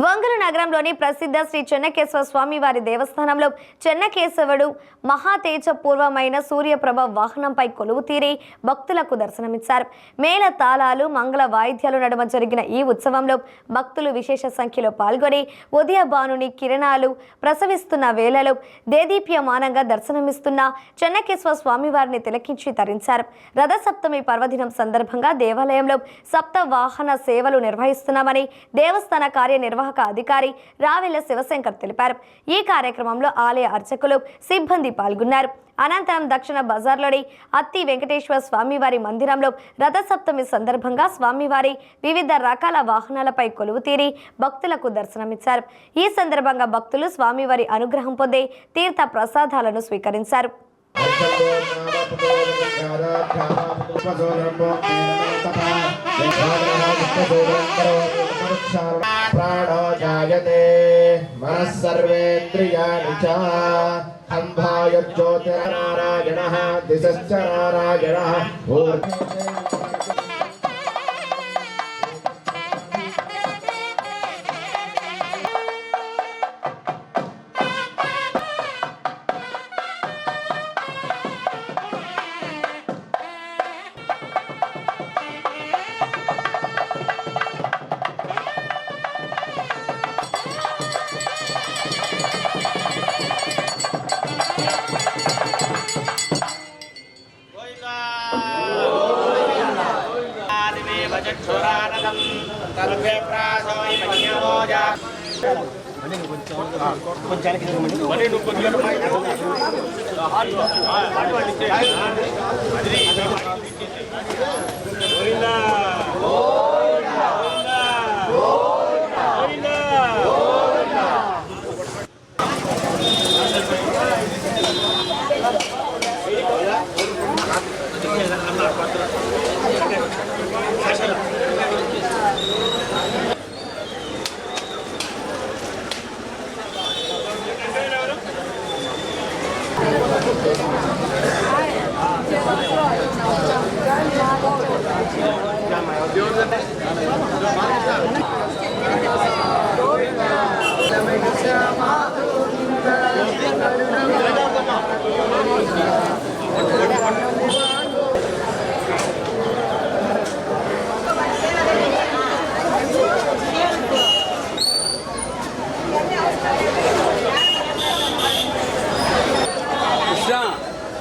A: ఒంగోలు నగరంలోని ప్రసిద్ధ శ్రీ చెన్నకేశవ స్వామి వారి దేవస్థానంలో చెన్నకేశవుడు మహాతేజపూర్వమైన సూర్యప్రభ వాహనంపై కొలువు తీరి భక్తులకు దర్శనమిచ్చారు. మేళ తాళాలు, మంగళ వాయిద్యాలు నడుమ జరిగిన ఈ ఉత్సవంలో భక్తులు విశేష సంఖ్యలో పాల్గొని ఉదయభానుని కిరణాలు ప్రసవిస్తున్న వేళలో దేదీప్యమానంగా దర్శనమిస్తున్న చెన్నకేశవ స్వామివారిని తిలకించి తరించారు. రథసప్తమి పర్వదినం సందర్భంగా దేవాలయంలో సప్త వాహన సేవలు నిర్వహిస్తున్నామని దేవస్థాన కార్యనిర్వాహక అధికారి రావెల శివశంకర్ తెలిపారు. ఈ కార్యక్రమంలో ఆలయ అర్చకులు, సిబ్బంది పాల్గొన్నారు. అనంతరం దక్షిణ బజార్లోని అత్తి వెంకటేశ్వర స్వామివారి మందిరంలో రథసప్తమి సందర్భంగా స్వామివారి వివిధ రకాల వాహనాలపై కొలువు తీరి భక్తులకు దర్శనమిచ్చారు. ఈ సందర్భంగా భక్తులు స్వామివారి అనుగ్రహం పొందే తీర్థ ప్రసాదాలను స్వీకరించారు.
R: ప్రాణో జాయతే మనస్సర్వేంద్రియాణి చ సంభాయుర్జ్యోతిర్నారాయణః దిశశ్చ నారాయణః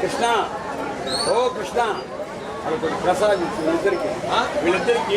S: కృష్ణ ఓ కృష్ణ అది ప్రసాద్ వీళ్ళిద్దరికి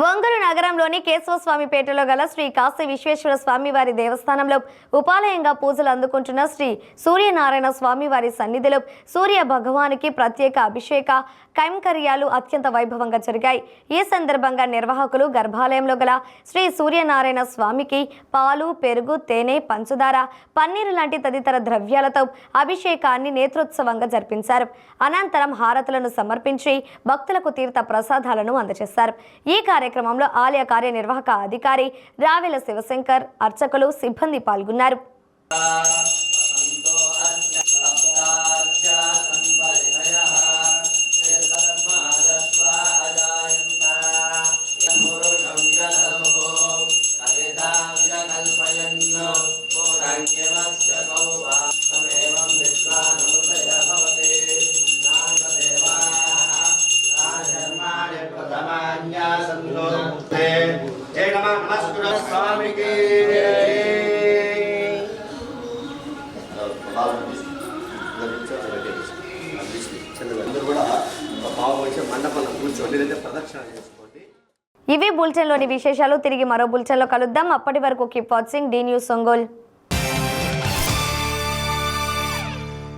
A: ఒంగోలు నగరంలోని కేశవస్వామిపేటలో గల శ్రీ కాశీ విశ్వేశ్వర స్వామివారి దేవస్థానంలో ఉపాలయంగా పూజలు అందుకుంటున్న శ్రీ సూర్యనారాయణ స్వామివారి సన్నిధిలో సూర్య భగవానికి ప్రత్యేక అభిషేక కైంకర్యాలు అత్యంత వైభవంగా జరిగాయి. ఈ సందర్భంగా నిర్వాహకులు గర్భాలయంలో గల శ్రీ సూర్యనారాయణ స్వామికి పాలు, పెరుగు, తేనె, పంచదార, పన్నీరు లాంటి తదితర ద్రవ్యాలతో అభిషేకాన్ని నేత్రోత్సవంగా జరిపించారు. అనంతరం హారతులను సమర్పించి భక్తులకు తీర్థ ప్రసాదాలను అందజేశారు. ఈ కార్యక్రమంలో ఆలయ కార్యనిర్వాహక అధికారి రావెల శివశంకర్, అర్చకులు, సిబ్బంది పాల్గొన్నారు. ఇవి బులెటిన్లోని విశేషాలు. తిరిగి మరో బులెటిన్లో కలుద్దాం. అప్పటి వరకు keep watching D news Ongole.